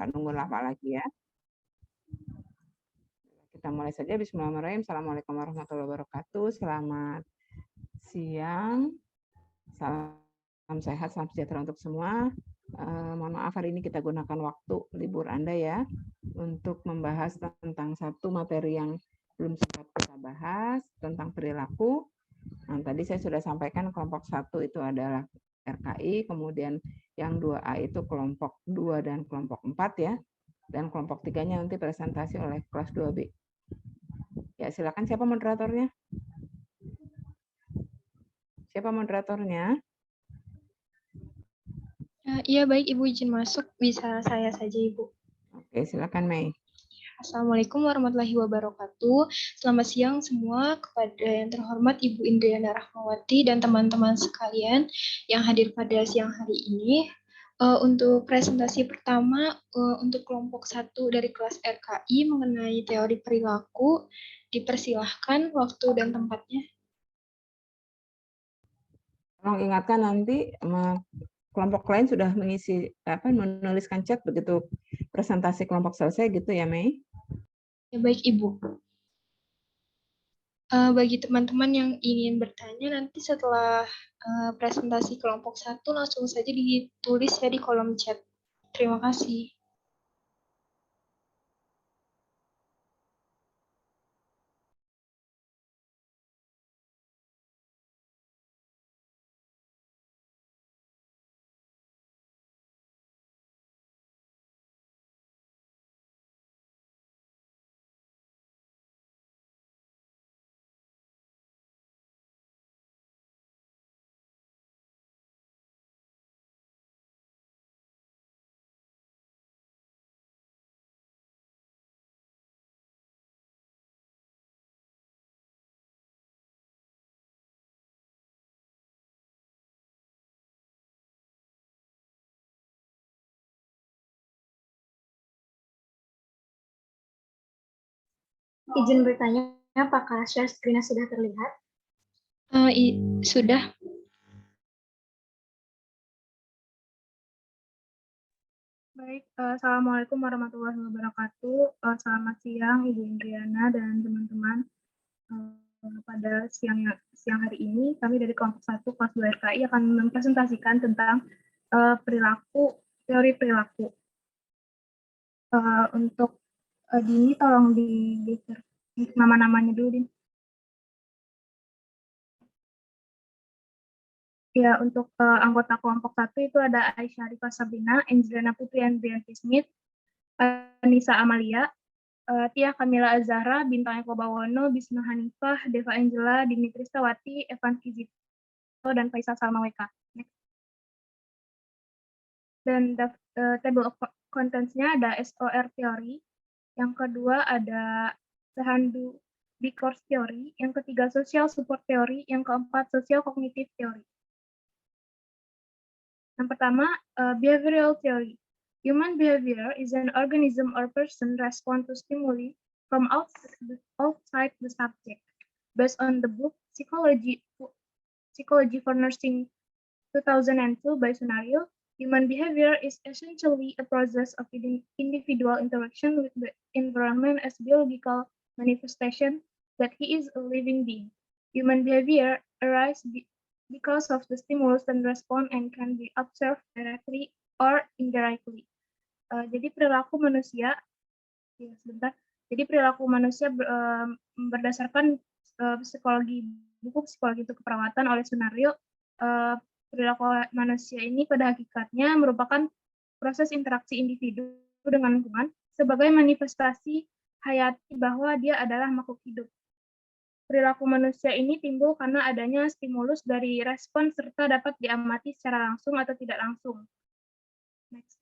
nggak nunggu lama lagi ya. Kita mulai saja. Bismillahirrahmanirrahim. Assalamualaikum warahmatullahi wabarakatuh. Selamat siang. Salam sehat, salam sejahtera untuk semua. Mohon maaf hari ini kita gunakan waktu libur Anda ya untuk membahas tentang satu materi yang belum sempat kita bahas tentang perilaku. Nah, tadi saya sudah sampaikan kelompok 1 itu adalah RKI, kemudian yang 2A itu kelompok 2 dan kelompok 4 ya. Dan kelompok 3-nya nanti presentasi oleh kelas 2B. Ya, silakan siapa moderatornya? Siapa moderatornya? Iya baik Ibu, izin masuk, bisa saya saja Ibu. Oke, silakan Mei. Assalamualaikum warahmatullahi wabarakatuh. Selamat siang semua kepada yang terhormat Ibu Indriana Rahmawati dan teman-teman sekalian yang hadir pada siang hari ini. Untuk presentasi pertama untuk kelompok 1 dari kelas RKI mengenai teori perilaku, dipersilahkan waktu dan tempatnya. Tolong ingatkan nanti kelompok lain sudah menuliskan chat begitu presentasi kelompok selesai gitu ya Mei. Ya baik Ibu. Bagi teman-teman yang ingin bertanya nanti setelah presentasi kelompok 1 langsung saja ditulis ya di kolom chat. Terima kasih. Izin bertanya, apakah share screen-nya sudah terlihat? Sudah. Baik, Assalamualaikum warahmatullahi wabarakatuh. Selamat siang Ibu Indriana dan teman-teman. Pada siang hari ini, kami dari kelompok 1 kelas 2 RKI akan mempresentasikan tentang teori perilaku. Untuk Dini, tolong digeser nama-namanya dulu, Din. Ya, untuk anggota kelompok 1 itu ada Aisyah Rifah Sabrina, Angelina Putri Andrianti Smith, Anissa Amalia, Tia Kamila Azahra, Bintang Eko Bawono, Bisma Hanifah, Deva Angela, Dimitri Stawati, Evan Kizito, dan Faisal Salma Weka. Dan table of contents-nya ada SOR teori, yang kedua ada Sehandu Discourse teori, yang ketiga social support teori, yang keempat social cognitive teori. Yang pertama, behavioral theory. Human behavior is an organism or person respond to stimuli from outside the subject. Based on the book Psychology for Nursing 2002 by Scenario, human behavior is essentially a process of individual interaction with the environment as biological manifestation that he is a living being. Human behavior arises because of the stimulus and response and can be observed directly or indirectly. Jadi perilaku manusia, ya sebentar. Jadi perilaku manusia berdasarkan buku psikologi untuk keperawatan oleh Scenario. Perilaku manusia ini pada hakikatnya merupakan proses interaksi individu dengan lingkungan sebagai manifestasi hayati bahwa dia adalah makhluk hidup. Perilaku manusia ini timbul karena adanya stimulus dari respon serta dapat diamati secara langsung atau tidak langsung. Next.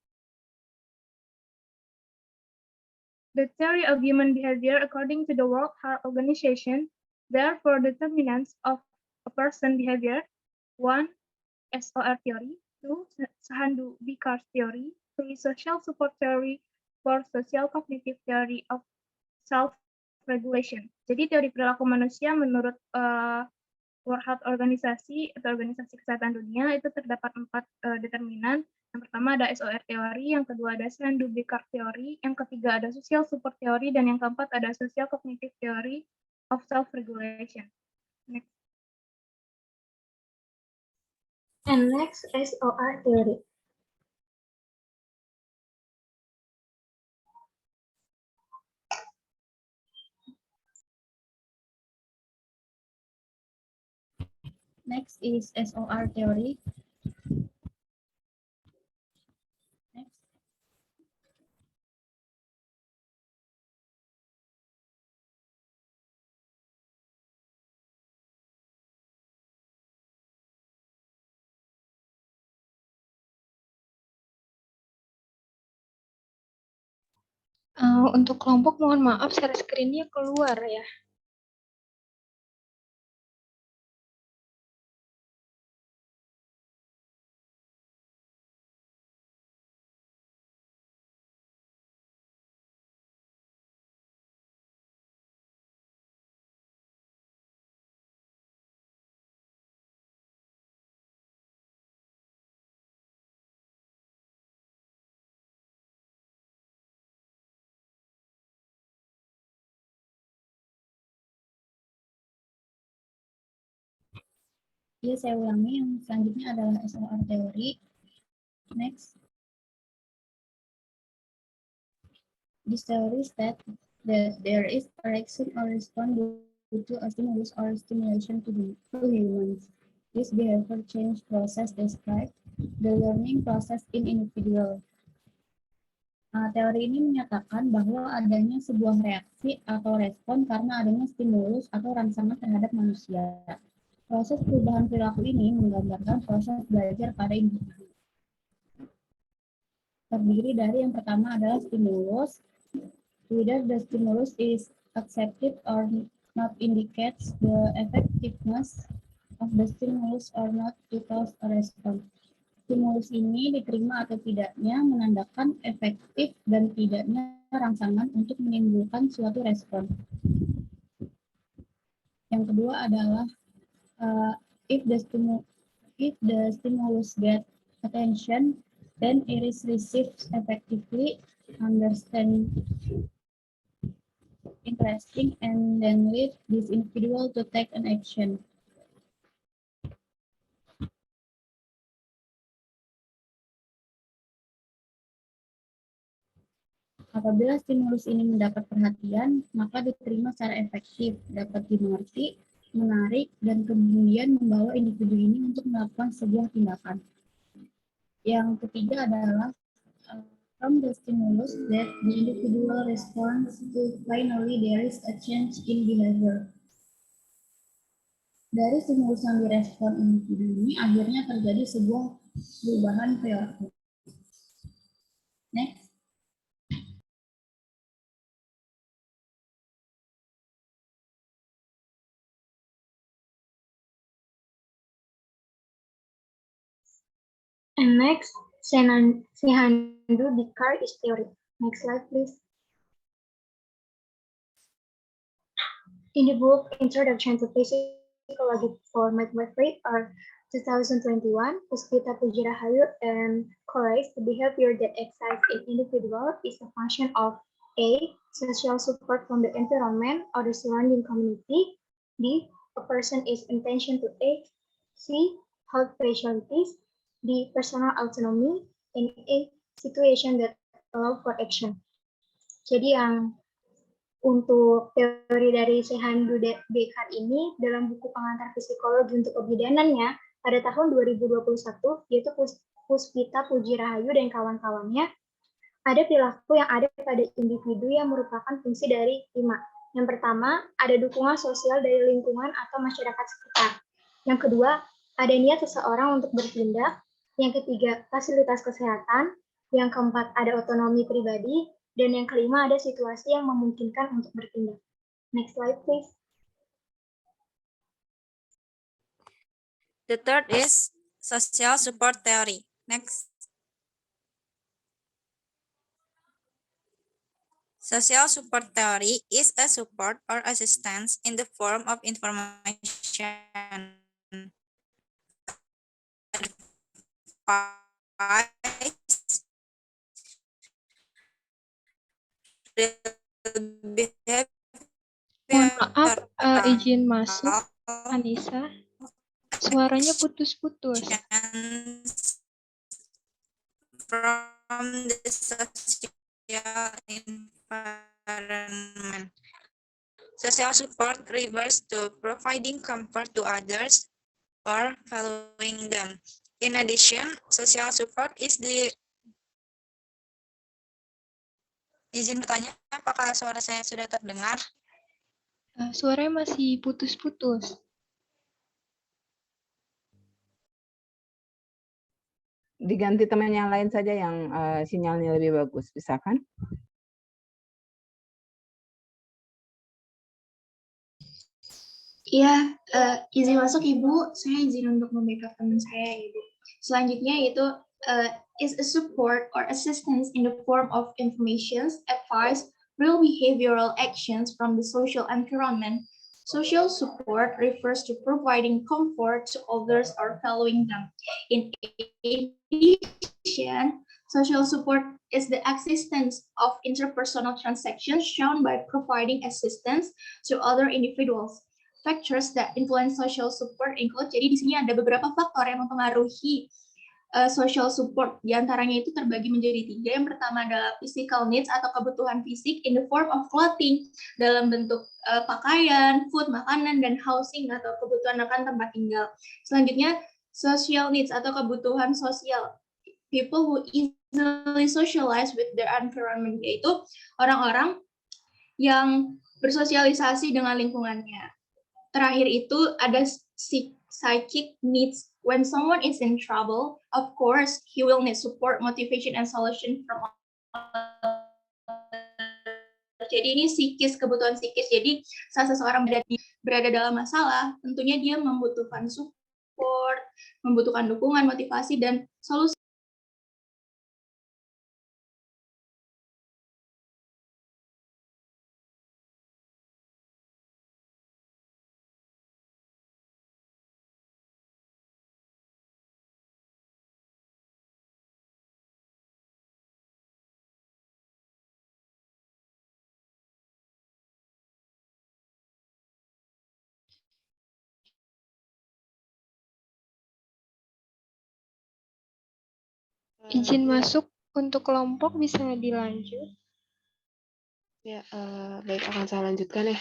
The theory of human behavior according to the World Health Organization, there are 4 determinants of a person's behavior. 1. SOR theory. 2. Sehandu Discourse theory. 3. Social support theory. 4. Social cognitive theory of self regulation. Jadi teori perilaku manusia menurut World Health Organization atau Organisasi Kesehatan Dunia itu terdapat 4 determinan. Yang pertama ada SOR teori, yang kedua ada Sandhu-Bikar teori, yang ketiga ada social support teori, dan yang keempat ada social cognitive theory of self-regulation. Next. And next, SOR theory. Next is SOR theory. Next. Untuk kelompok mohon maaf share screen-nya keluar ya. Ya, saya ulangi, yang selanjutnya adalah SOR teori. Next. This theory states that there is a reaction or response due to a stimulus or stimulation to humans. This behavior change process describes the learning process in individual. Teori ini menyatakan bahwa adanya sebuah reaksi atau respon karena adanya stimulus atau rangsangan terhadap manusia. Proses perubahan perilaku ini menggambarkan proses belajar pada individu. Terdiri dari yang pertama adalah stimulus. Whether the stimulus is accepted or not indicates the effectiveness of the stimulus or not to cause a response. Stimulus ini diterima atau tidaknya menandakan efektif dan tidaknya rangsangan untuk menimbulkan suatu respon. Yang kedua adalah if the stimulus get attention, then it is received effectively, understand, interesting, and then lead this individual to take an action. Apabila stimulus ini mendapat perhatian, maka diterima secara efektif, dapat dimengerti, menarik, dan kemudian membawa individu ini untuk melakukan sebuah tindakan. Yang ketiga adalah from the stimulus that the individual responds to, finally there is a change in behavior. Dari stimulus yang direspon individu ini, akhirnya terjadi sebuah perubahan perilaku. Next. And next, Sandhu-Bikar theory. Next slide, please. In the book Introduction to Psychology for Midwifery, 2021, Puspita Pujirahayu and colleagues, the behavior that excites an individual is a function of A, social support from the environment or the surrounding community, B, a person is intention to act, C, health specialties, D, personal autonomy, and A, situation that allow for action. Jadi yang untuk teori dari Sandhu-Bikar ini dalam buku pengantar psikologi untuk kebidanannya pada tahun 2021, yaitu Puspita Pujirahayu dan kawan-kawannya, ada perilaku yang ada pada individu yang merupakan fungsi dari 5. Yang pertama, ada dukungan sosial dari lingkungan atau masyarakat sekitar. Yang kedua, ada niat seseorang untuk bertindak. Yang ketiga, fasilitas kesehatan. Yang keempat, ada otonomi pribadi. Dan yang kelima, ada situasi yang memungkinkan untuk bertindak. Next slide, please. The third is social support theory. Next. Social support theory is a support or assistance in the form of information, advice, Mohon maaf, izin masuk, Anissa. Suaranya putus-putus. from the social environment. Social support refers to providing comfort to others or following them. In addition, social support is the... Izin bertanya, apakah suara saya sudah terdengar? Suaranya masih putus-putus. Diganti teman yang lain saja yang sinyalnya lebih bagus, bisa kan? Iya, izin masuk Ibu. Saya izin untuk membackup teman saya, Ibu. Selanjutnya yaitu is a support or assistance in the form of information, advice, real behavioral actions from the social environment. Social support refers to providing comfort to others or following them. In addition, social support is the existence of interpersonal transactions shown by providing assistance to other individuals. Factors that influence social support include, jadi di sini ada beberapa faktor yang mempengaruhi social support. Di antaranya itu terbagi menjadi 3. Yang pertama adalah physical needs atau kebutuhan fisik in the form of clothing, dalam bentuk pakaian, food, makanan, dan housing atau kebutuhan akan tempat tinggal. Selanjutnya, social needs atau kebutuhan sosial. People who easily socialize with their environment, yaitu orang-orang yang bersosialisasi dengan lingkungannya. Terakhir itu ada psychic needs. When someone is in trouble, of course, he will need support, motivation, and solution from others. Jadi ini psikis, kebutuhan psikis. Jadi saat seseorang berada dalam masalah, tentunya dia membutuhkan support, membutuhkan dukungan, motivasi, dan solusi. Izin masuk untuk kelompok bisa dilanjut. Ya, baik, akan saya lanjutkan ya.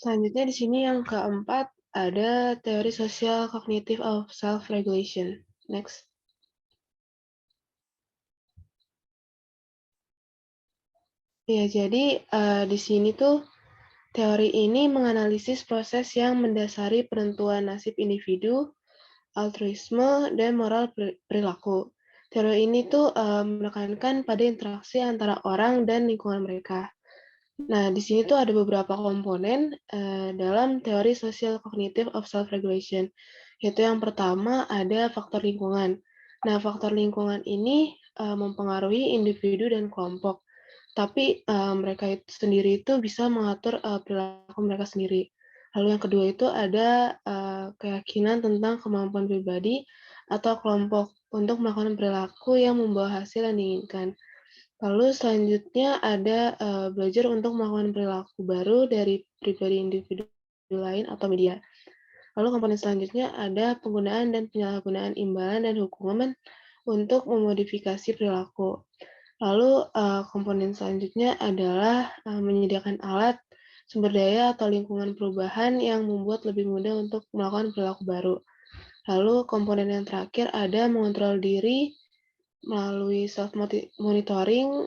Selanjutnya di sini yang keempat ada teori sosial kognitif of self-regulation. Next. Ya, jadi di sini tuh teori ini menganalisis proses yang mendasari penentuan nasib individu, altruisme, dan moral perilaku. Teori ini tuh menekankan pada interaksi antara orang dan lingkungan mereka. Nah, di sini tuh ada beberapa komponen dalam teori social cognitive of self-regulation. Yaitu yang pertama ada faktor lingkungan. Nah, faktor lingkungan ini mempengaruhi individu dan kelompok. Tapi mereka itu sendiri itu bisa mengatur perilaku mereka sendiri. Lalu yang kedua itu ada keyakinan tentang kemampuan pribadi atau kelompok untuk melakukan perilaku yang membawa hasil yang diinginkan. Lalu selanjutnya ada belajar untuk melakukan perilaku baru dari pribadi individu lain atau media. Lalu komponen selanjutnya ada penggunaan dan penyalahgunaan imbalan dan hukuman untuk memodifikasi perilaku. Lalu komponen selanjutnya adalah menyediakan alat, sumber daya atau lingkungan perubahan yang membuat lebih mudah untuk melakukan perilaku baru. Lalu komponen yang terakhir ada mengontrol diri melalui self-monitoring,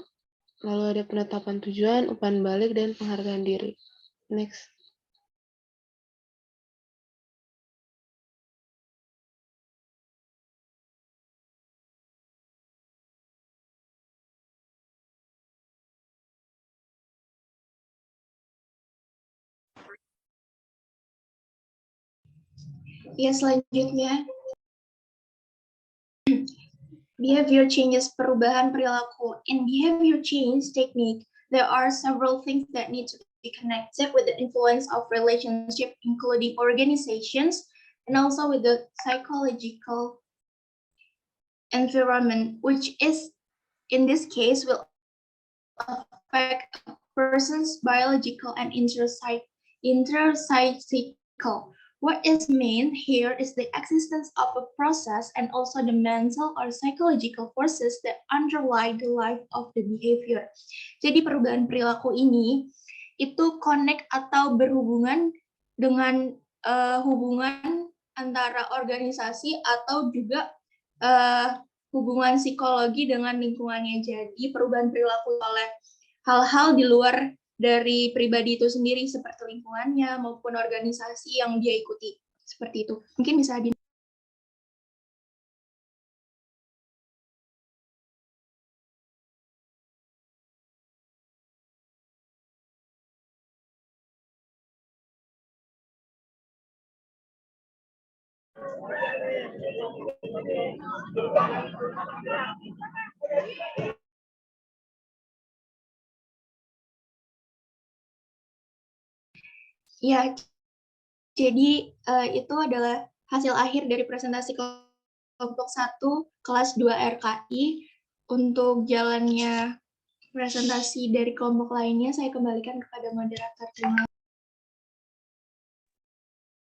lalu ada penetapan tujuan, umpan balik, dan penghargaan diri. Next. Ya, selanjutnya behavior changes, perubahan perilaku. In behavior change technique, there are several things that need to be connected with the influence of relationship, including organizations, and also with the psychological environment, which is, in this case, will affect a person's biological and interopsychical. What is meant here is the existence of a process and also the mental or psychological forces that underlie the life of the behavior. Jadi perubahan perilaku ini itu connect atau berhubungan dengan hubungan antara organisasi atau juga hubungan psikologi dengan lingkungannya. Jadi perubahan perilaku oleh hal-hal di luar dari pribadi itu sendiri seperti lingkungannya maupun organisasi yang dia ikuti. Seperti itu. Mungkin bisa di Ya, jadi itu adalah hasil akhir dari presentasi kelompok 1 kelas 2 RKI. Untuk jalannya presentasi dari kelompok lainnya, saya kembalikan kepada moderator. Terima kasih.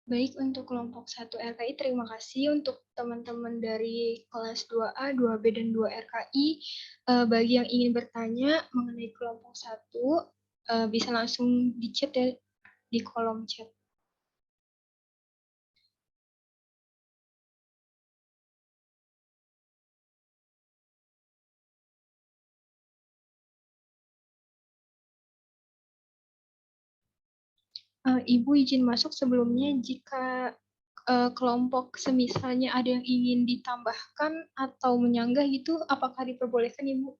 Baik, untuk kelompok 1 RKI, terima kasih. Untuk teman-teman dari kelas 2A, 2B, dan 2 RKI, bagi yang ingin bertanya mengenai kelompok 1, bisa langsung di chat ya, di kolom chat. Ibu izin masuk sebelumnya, jika kelompok semisalnya ada yang ingin ditambahkan atau menyanggah gitu, apakah diperbolehkan, Ibu?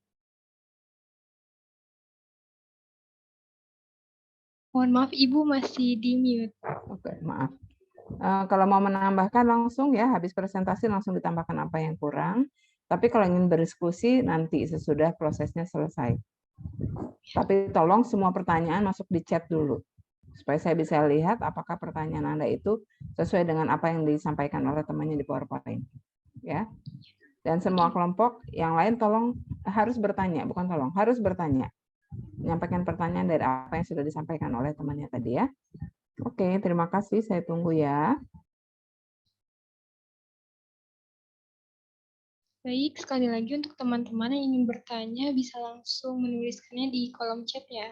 Mohon maaf, Ibu masih di mute. Oke, maaf. Kalau mau menambahkan langsung ya, habis presentasi langsung ditambahkan apa yang kurang. Tapi kalau ingin berdiskusi nanti sesudah prosesnya selesai. Tapi tolong semua pertanyaan masuk di chat dulu, supaya saya bisa lihat apakah pertanyaan Anda itu sesuai dengan apa yang disampaikan oleh temannya di PowerPoint. Ya. Dan semua kelompok yang lain tolong harus bertanya, bukan tolong, harus bertanya. Menyampaikan pertanyaan dari apa yang sudah disampaikan oleh temannya tadi ya. Oke, terima kasih. Saya tunggu ya. Baik, sekali lagi untuk teman-teman yang ingin bertanya bisa langsung menuliskannya di kolom chat ya.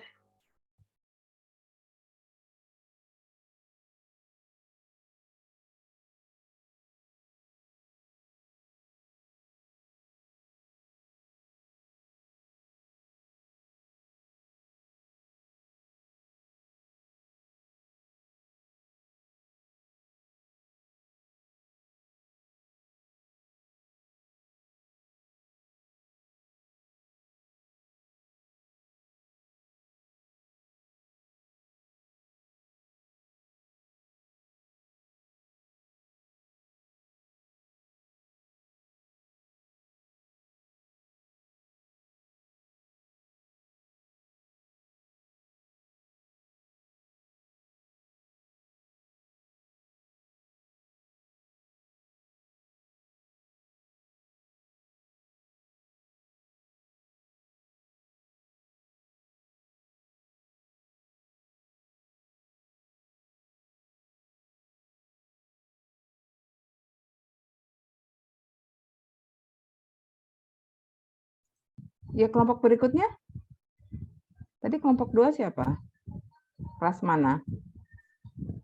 Ya, kelompok berikutnya. Tadi kelompok 2 siapa? Kelas mana?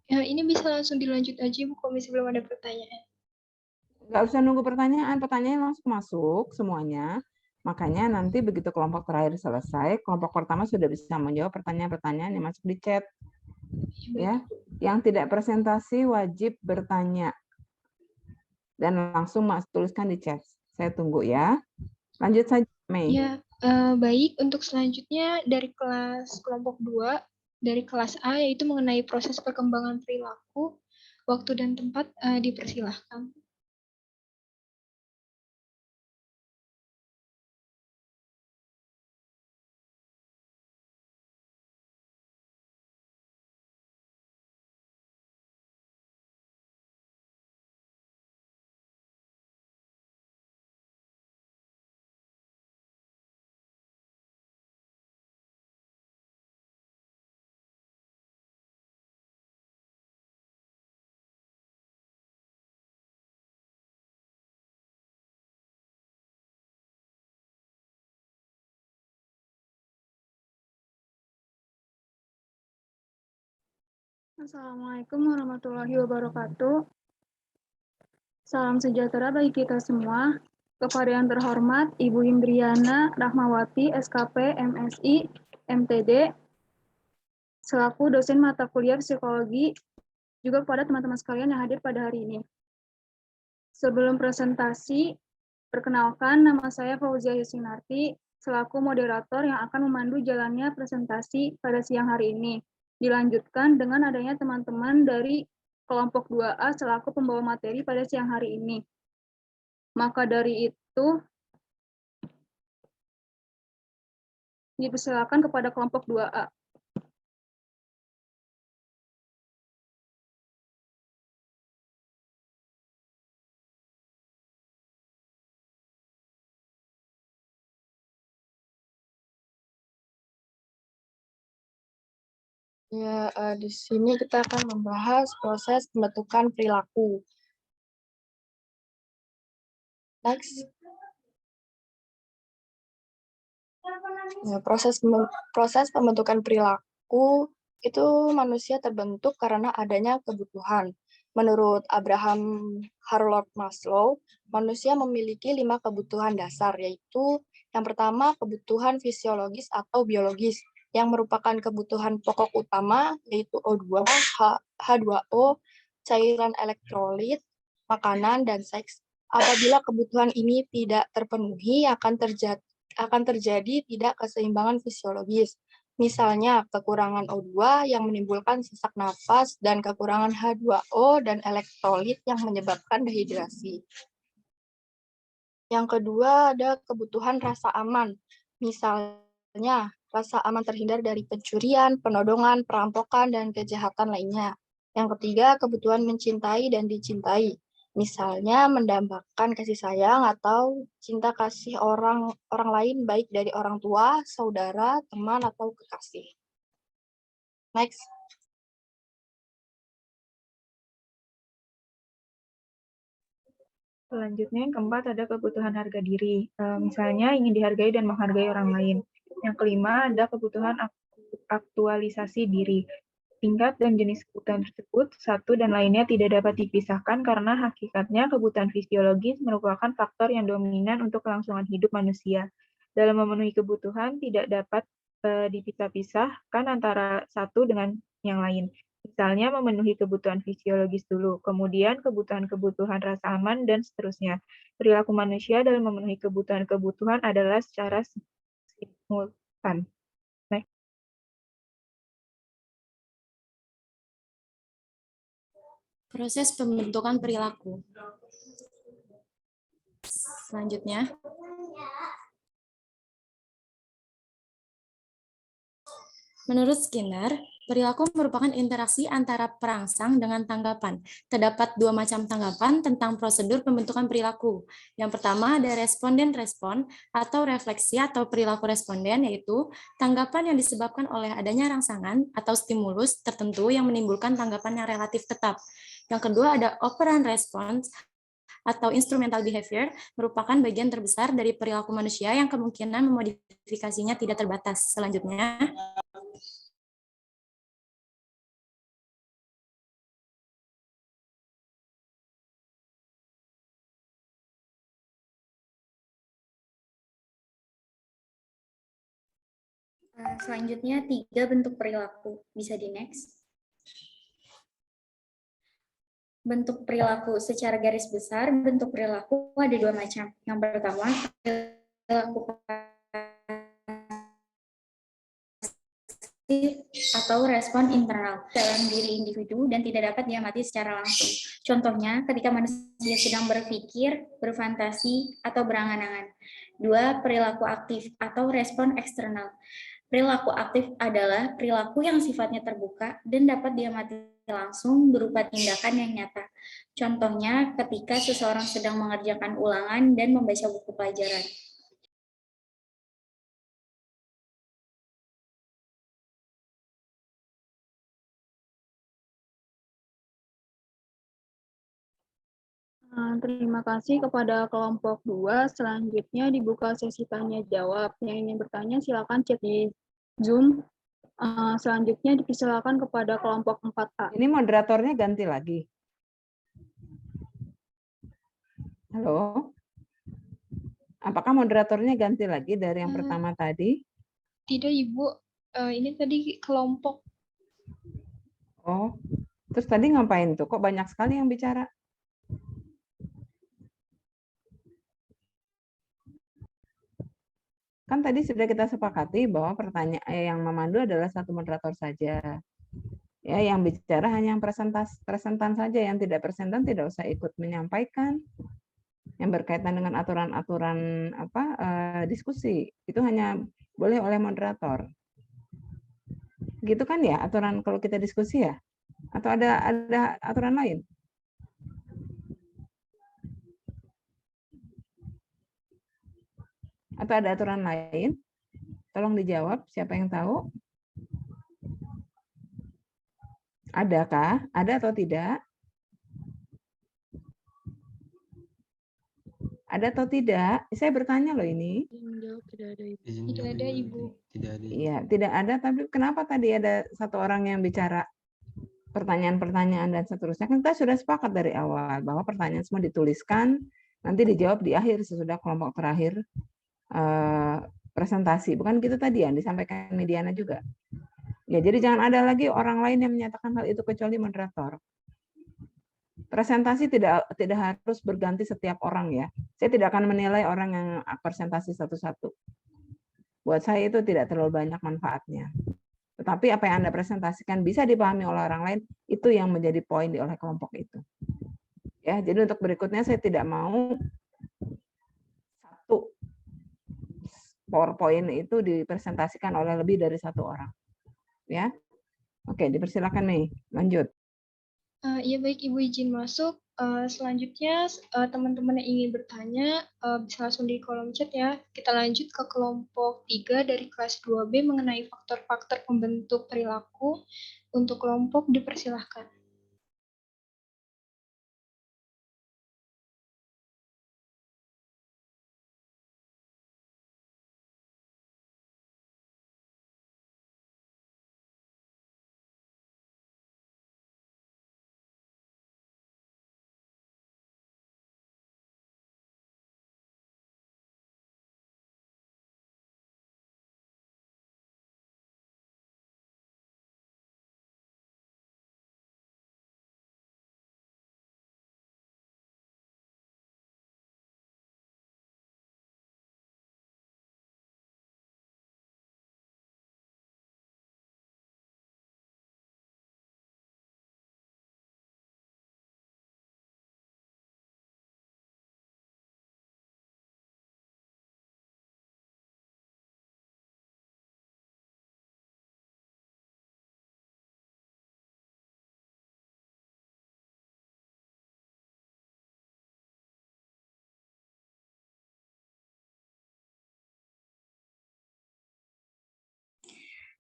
Ya, ini bisa langsung dilanjut aja, Bu, kalau misalnya belum ada pertanyaan. Nggak usah nunggu pertanyaan, pertanyaan langsung masuk semuanya. Makanya nanti begitu kelompok terakhir selesai, kelompok pertama sudah bisa menjawab pertanyaan-pertanyaan yang masuk di chat. Ya, yang tidak presentasi wajib bertanya dan langsung tuliskan di chat. Saya tunggu ya. Lanjut saja, Mei. Ya, baik. Untuk selanjutnya dari kelompok 2, dari kelas A, yaitu mengenai proses perkembangan perilaku, waktu dan tempat dipersilahkan. Assalamualaikum warahmatullahi wabarakatuh. Salam sejahtera bagi kita semua. Kepada yang terhormat Ibu Indriana Rahmawati, SKP, MSI, MTD, selaku dosen mata kuliah psikologi, juga kepada teman-teman sekalian yang hadir pada hari ini. Sebelum presentasi, perkenalkan nama saya Fauzia Yusinarti, selaku moderator yang akan memandu jalannya presentasi pada siang hari ini. Dilanjutkan dengan adanya teman-teman dari kelompok 2A selaku pembawa materi pada siang hari ini. Maka dari itu, dipersilakan kepada kelompok 2A. Ya, di sini kita akan membahas proses pembentukan perilaku. Next. Ya, proses pembentukan perilaku itu manusia terbentuk karena adanya kebutuhan. Menurut Abraham Harold Maslow, manusia memiliki 5 kebutuhan dasar, yaitu yang pertama kebutuhan fisiologis atau biologis, yang merupakan kebutuhan pokok utama, yaitu O2, H2O, cairan elektrolit, makanan, dan seks. Apabila kebutuhan ini tidak terpenuhi, akan terjadi tidak keseimbangan fisiologis. Misalnya, kekurangan O2 yang menimbulkan sesak nafas dan kekurangan H2O dan elektrolit yang menyebabkan dehidrasi. Yang kedua ada kebutuhan rasa aman. Misalnya, rasa aman terhindar dari pencurian, penodongan, perampokan, dan kejahatan lainnya. Yang ketiga, kebutuhan mencintai dan dicintai. Misalnya, mendambakan kasih sayang atau cinta kasih orang lain, baik dari orang tua, saudara, teman, atau kekasih. Next. Selanjutnya, yang keempat ada kebutuhan harga diri. Misalnya ingin dihargai dan menghargai orang lain. Yang kelima ada kebutuhan aktualisasi diri. Tingkat dan jenis kebutuhan tersebut satu dan lainnya tidak dapat dipisahkan karena hakikatnya kebutuhan fisiologis merupakan faktor yang dominan untuk kelangsungan hidup manusia. Dalam memenuhi kebutuhan tidak dapat dipisah-pisahkan antara satu dengan yang lain. Misalnya memenuhi kebutuhan fisiologis dulu, kemudian kebutuhan-kebutuhan rasa aman, dan seterusnya. Perilaku manusia dalam memenuhi kebutuhan-kebutuhan adalah secara simultan. Next. Proses pembentukan perilaku. Selanjutnya, menurut Skinner, perilaku merupakan interaksi antara perangsang dengan tanggapan. Terdapat 2 macam tanggapan tentang prosedur pembentukan perilaku. Yang pertama ada responden-respon atau refleksi atau perilaku responden, yaitu tanggapan yang disebabkan oleh adanya rangsangan atau stimulus tertentu yang menimbulkan tanggapan yang relatif tetap. Yang kedua ada operant response atau instrumental behavior, merupakan bagian terbesar dari perilaku manusia yang kemungkinan memodifikasinya tidak terbatas. Selanjutnya, Selanjutnya 3 bentuk perilaku. Bisa di next. Bentuk perilaku secara garis besar, bentuk perilaku ada 2 macam. Yang pertama, perilaku atau respon internal dalam diri individu dan tidak dapat diamati secara langsung. Contohnya, ketika manusia sedang berpikir, berfantasi, atau berangan-angan. 2. Perilaku aktif atau respon eksternal. Perilaku aktif adalah perilaku yang sifatnya terbuka dan dapat diamati langsung berupa tindakan yang nyata. Contohnya, ketika seseorang sedang mengerjakan ulangan dan membaca buku pelajaran. Terima kasih kepada kelompok 2. Selanjutnya dibuka sesi tanya jawab. Yang ingin bertanya silakan chat di Zoom. Selanjutnya dipersilakan kepada kelompok 4A. Ini moderatornya ganti lagi. Halo? Apakah moderatornya ganti lagi dari yang pertama tadi? Tidak, Ibu. Ini tadi kelompok. Oh, terus tadi ngapain tuh? Kok banyak sekali yang bicara? Kan tadi sudah kita sepakati bahwa pertanyaan yang memandu adalah satu moderator saja. Ya, yang bicara hanya yang presentan saja, yang tidak presentan tidak usah ikut menyampaikan. Yang berkaitan dengan aturan-aturan diskusi itu hanya boleh oleh moderator. Gitu kan ya aturan kalau kita diskusi ya? Atau ada aturan lain? Atau ada aturan lain? Tolong dijawab, siapa yang tahu? Adakah? Ada atau tidak? Ada atau tidak? Saya bertanya loh ini. Tidak ada, Ibu. Iya, tidak ada, tapi kenapa tadi ada satu orang yang bicara pertanyaan-pertanyaan dan seterusnya? Kan kita sudah sepakat dari awal bahwa pertanyaan semua dituliskan, nanti dijawab di akhir sesudah kelompok terakhir presentasi. Bukan gitu tadi yang disampaikan Mediana juga. Ya, jadi jangan ada lagi orang lain yang menyatakan hal itu kecuali moderator. Presentasi tidak harus berganti setiap orang ya. Saya tidak akan menilai orang yang presentasi satu-satu. Buat saya itu tidak terlalu banyak manfaatnya. Tetapi apa yang Anda presentasikan bisa dipahami oleh orang lain, itu yang menjadi poin oleh kelompok itu. Ya, jadi untuk berikutnya saya tidak mau satu PowerPoint itu dipresentasikan oleh lebih dari satu orang. Ya. Oke, dipersilakan nih. Lanjut. Ya baik, Ibu izin masuk. Selanjutnya teman-teman yang ingin bertanya bisa langsung di kolom chat ya. Kita lanjut ke kelompok 3 dari kelas 2B mengenai faktor-faktor pembentuk perilaku. Untuk kelompok dipersilahkan.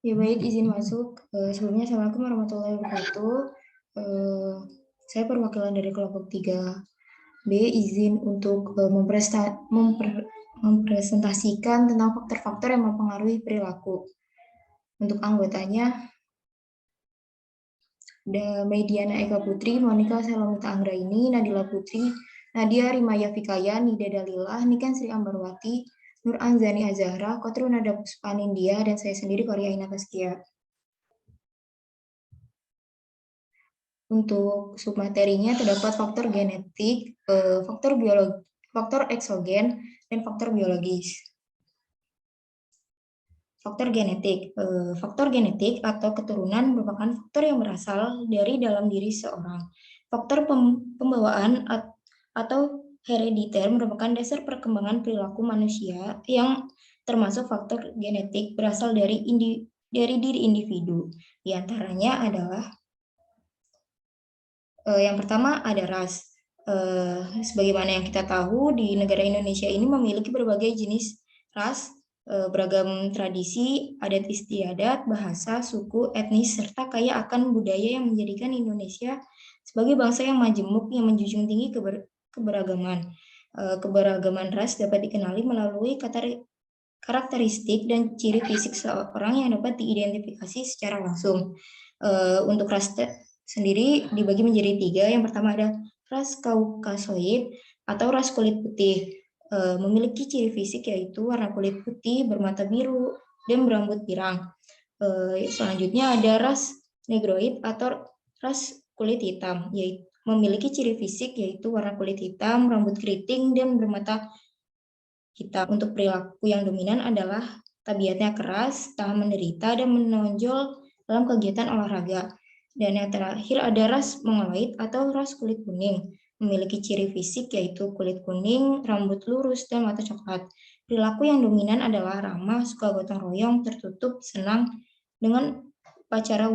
Ya baik, izin masuk. Sebelumnya Assalamualaikum warahmatullahi wabarakatuh. Saya perwakilan dari kelompok 3B izin untuk mempresentasikan tentang faktor-faktor yang mempengaruhi perilaku. Untuk anggotanya, ada Mediana Eka Putri, Monika Salomita Anggraini, Nadila Putri, Nadia Rimaya Fikaya, Nida Dalila, Niken Sri Ambarwati, Nur Anzani Azahra, Kotru Nada Puspanindya, dan saya sendiri Korea Ina Taskia. Untuk submaterinya terdapat faktor genetik, faktor eksogen, dan faktor biologis. Faktor genetik atau keturunan merupakan faktor yang berasal dari dalam diri seorang. Faktor pembawaan atau herediter merupakan dasar perkembangan perilaku manusia yang termasuk faktor genetik berasal dari diri individu. Di antaranya adalah yang pertama ada ras. Sebagaimana yang kita tahu di negara Indonesia ini memiliki berbagai jenis ras, beragam tradisi, adat istiadat, bahasa, suku, etnis, serta kaya akan budaya yang menjadikan Indonesia sebagai bangsa yang majemuk yang menjunjung tinggi keberagaman. Keberagaman ras dapat dikenali melalui karakteristik dan ciri fisik seorang yang dapat diidentifikasi secara langsung. Untuk ras sendiri dibagi menjadi 3. Yang pertama ada ras Kaukasoid atau ras kulit putih. Memiliki ciri fisik yaitu warna kulit putih, bermata biru, dan berambut pirang. Selanjutnya ada ras Negroid atau ras kulit hitam, yaitu memiliki ciri fisik yaitu warna kulit hitam, rambut keriting, dan bermata hitam. Untuk perilaku yang dominan adalah tabiatnya keras, tahan menderita, dan menonjol dalam kegiatan olahraga. Dan yang terakhir ada ras Mongoloid atau ras kulit kuning, memiliki ciri fisik yaitu kulit kuning, rambut lurus, dan mata coklat. Perilaku yang dominan adalah ramah, suka gotong royong, tertutup, senang dengan upacara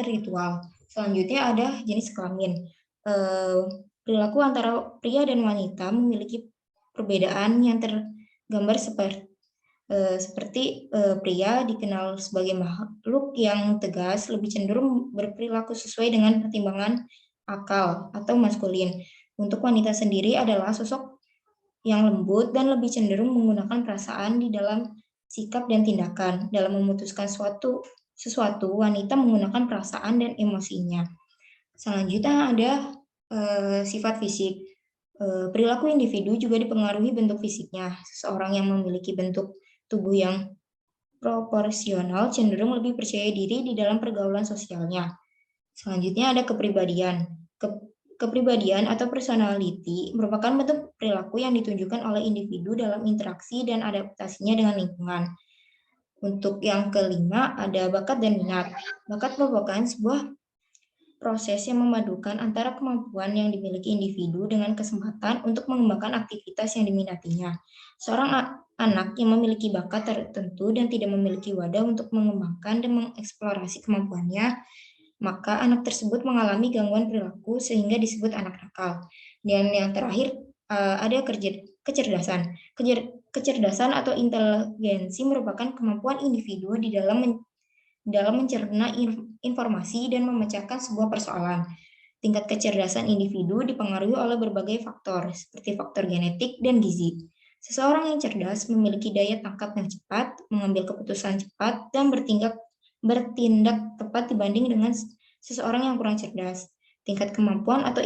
ritual. Selanjutnya ada jenis kelamin. Perilaku antara pria dan wanita memiliki perbedaan yang tergambar seperti pria dikenal sebagai makhluk yang tegas, lebih cenderung berperilaku sesuai dengan pertimbangan akal atau maskulin. Untuk wanita sendiri adalah sosok yang lembut dan lebih cenderung menggunakan perasaan di dalam sikap dan tindakan. Dalam memutuskan sesuatu, wanita menggunakan perasaan dan emosinya. Selanjutnya ada sifat fisik. Perilaku individu juga dipengaruhi bentuk fisiknya. Seseorang yang memiliki bentuk tubuh yang proporsional cenderung lebih percaya diri di dalam pergaulan sosialnya. Selanjutnya ada kepribadian. Kepribadian atau personality merupakan bentuk perilaku yang ditunjukkan oleh individu dalam interaksi dan adaptasinya dengan lingkungan. Untuk yang kelima ada bakat dan minat. Bakat merupakan sebuah proses yang memadukan antara kemampuan yang dimiliki individu dengan kesempatan untuk mengembangkan aktivitas yang diminatinya. Seorang anak yang memiliki bakat tertentu dan tidak memiliki wadah untuk mengembangkan dan mengeksplorasi kemampuannya, maka anak tersebut mengalami gangguan perilaku sehingga disebut anak nakal. Dan yang terakhir ada kecerdasan. Kecerdasan atau inteligensi merupakan kemampuan individu di dalam mencerna informasi dan memecahkan sebuah persoalan. Tingkat kecerdasan individu dipengaruhi oleh berbagai faktor, seperti faktor genetik dan gizi. Seseorang yang cerdas memiliki daya tangkap yang cepat, mengambil keputusan cepat, dan bertindak tepat dibanding dengan seseorang yang kurang cerdas. Tingkat kemampuan atau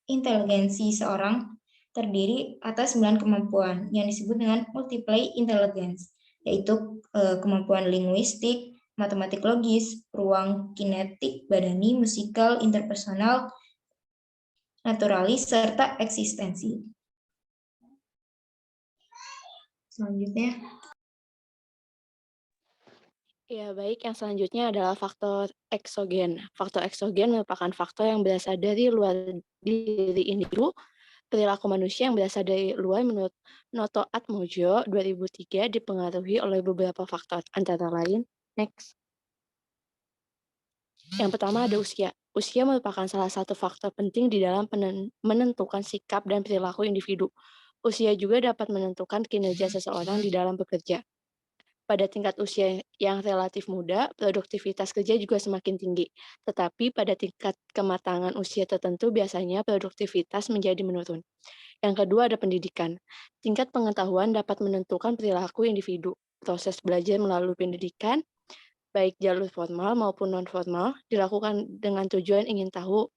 inteligensi seorang terdiri atas 9 kemampuan yang disebut dengan multiple intelligence, yaitu kemampuan linguistik, matematik logis, ruang kinetik, badani, musikal, interpersonal, naturalis, serta eksistensi. Selanjutnya. Ya, baik. Yang selanjutnya adalah faktor eksogen. Faktor eksogen merupakan faktor yang berasal dari luar diri individu, perilaku manusia yang berasal dari luar menurut Noto Atmojo 2003 dipengaruhi oleh beberapa faktor, antara lain, next. Yang pertama ada usia. Usia merupakan salah satu faktor penting di dalam menentukan sikap dan perilaku individu. Usia juga dapat menentukan kinerja seseorang di dalam bekerja. Pada tingkat usia yang relatif muda, produktivitas kerja juga semakin tinggi. Tetapi pada tingkat kematangan usia tertentu biasanya produktivitas menjadi menurun. Yang kedua ada pendidikan. Tingkat pengetahuan dapat menentukan perilaku individu. Proses belajar melalui pendidikan, baik jalur formal maupun non-formal, dilakukan dengan tujuan ingin tahu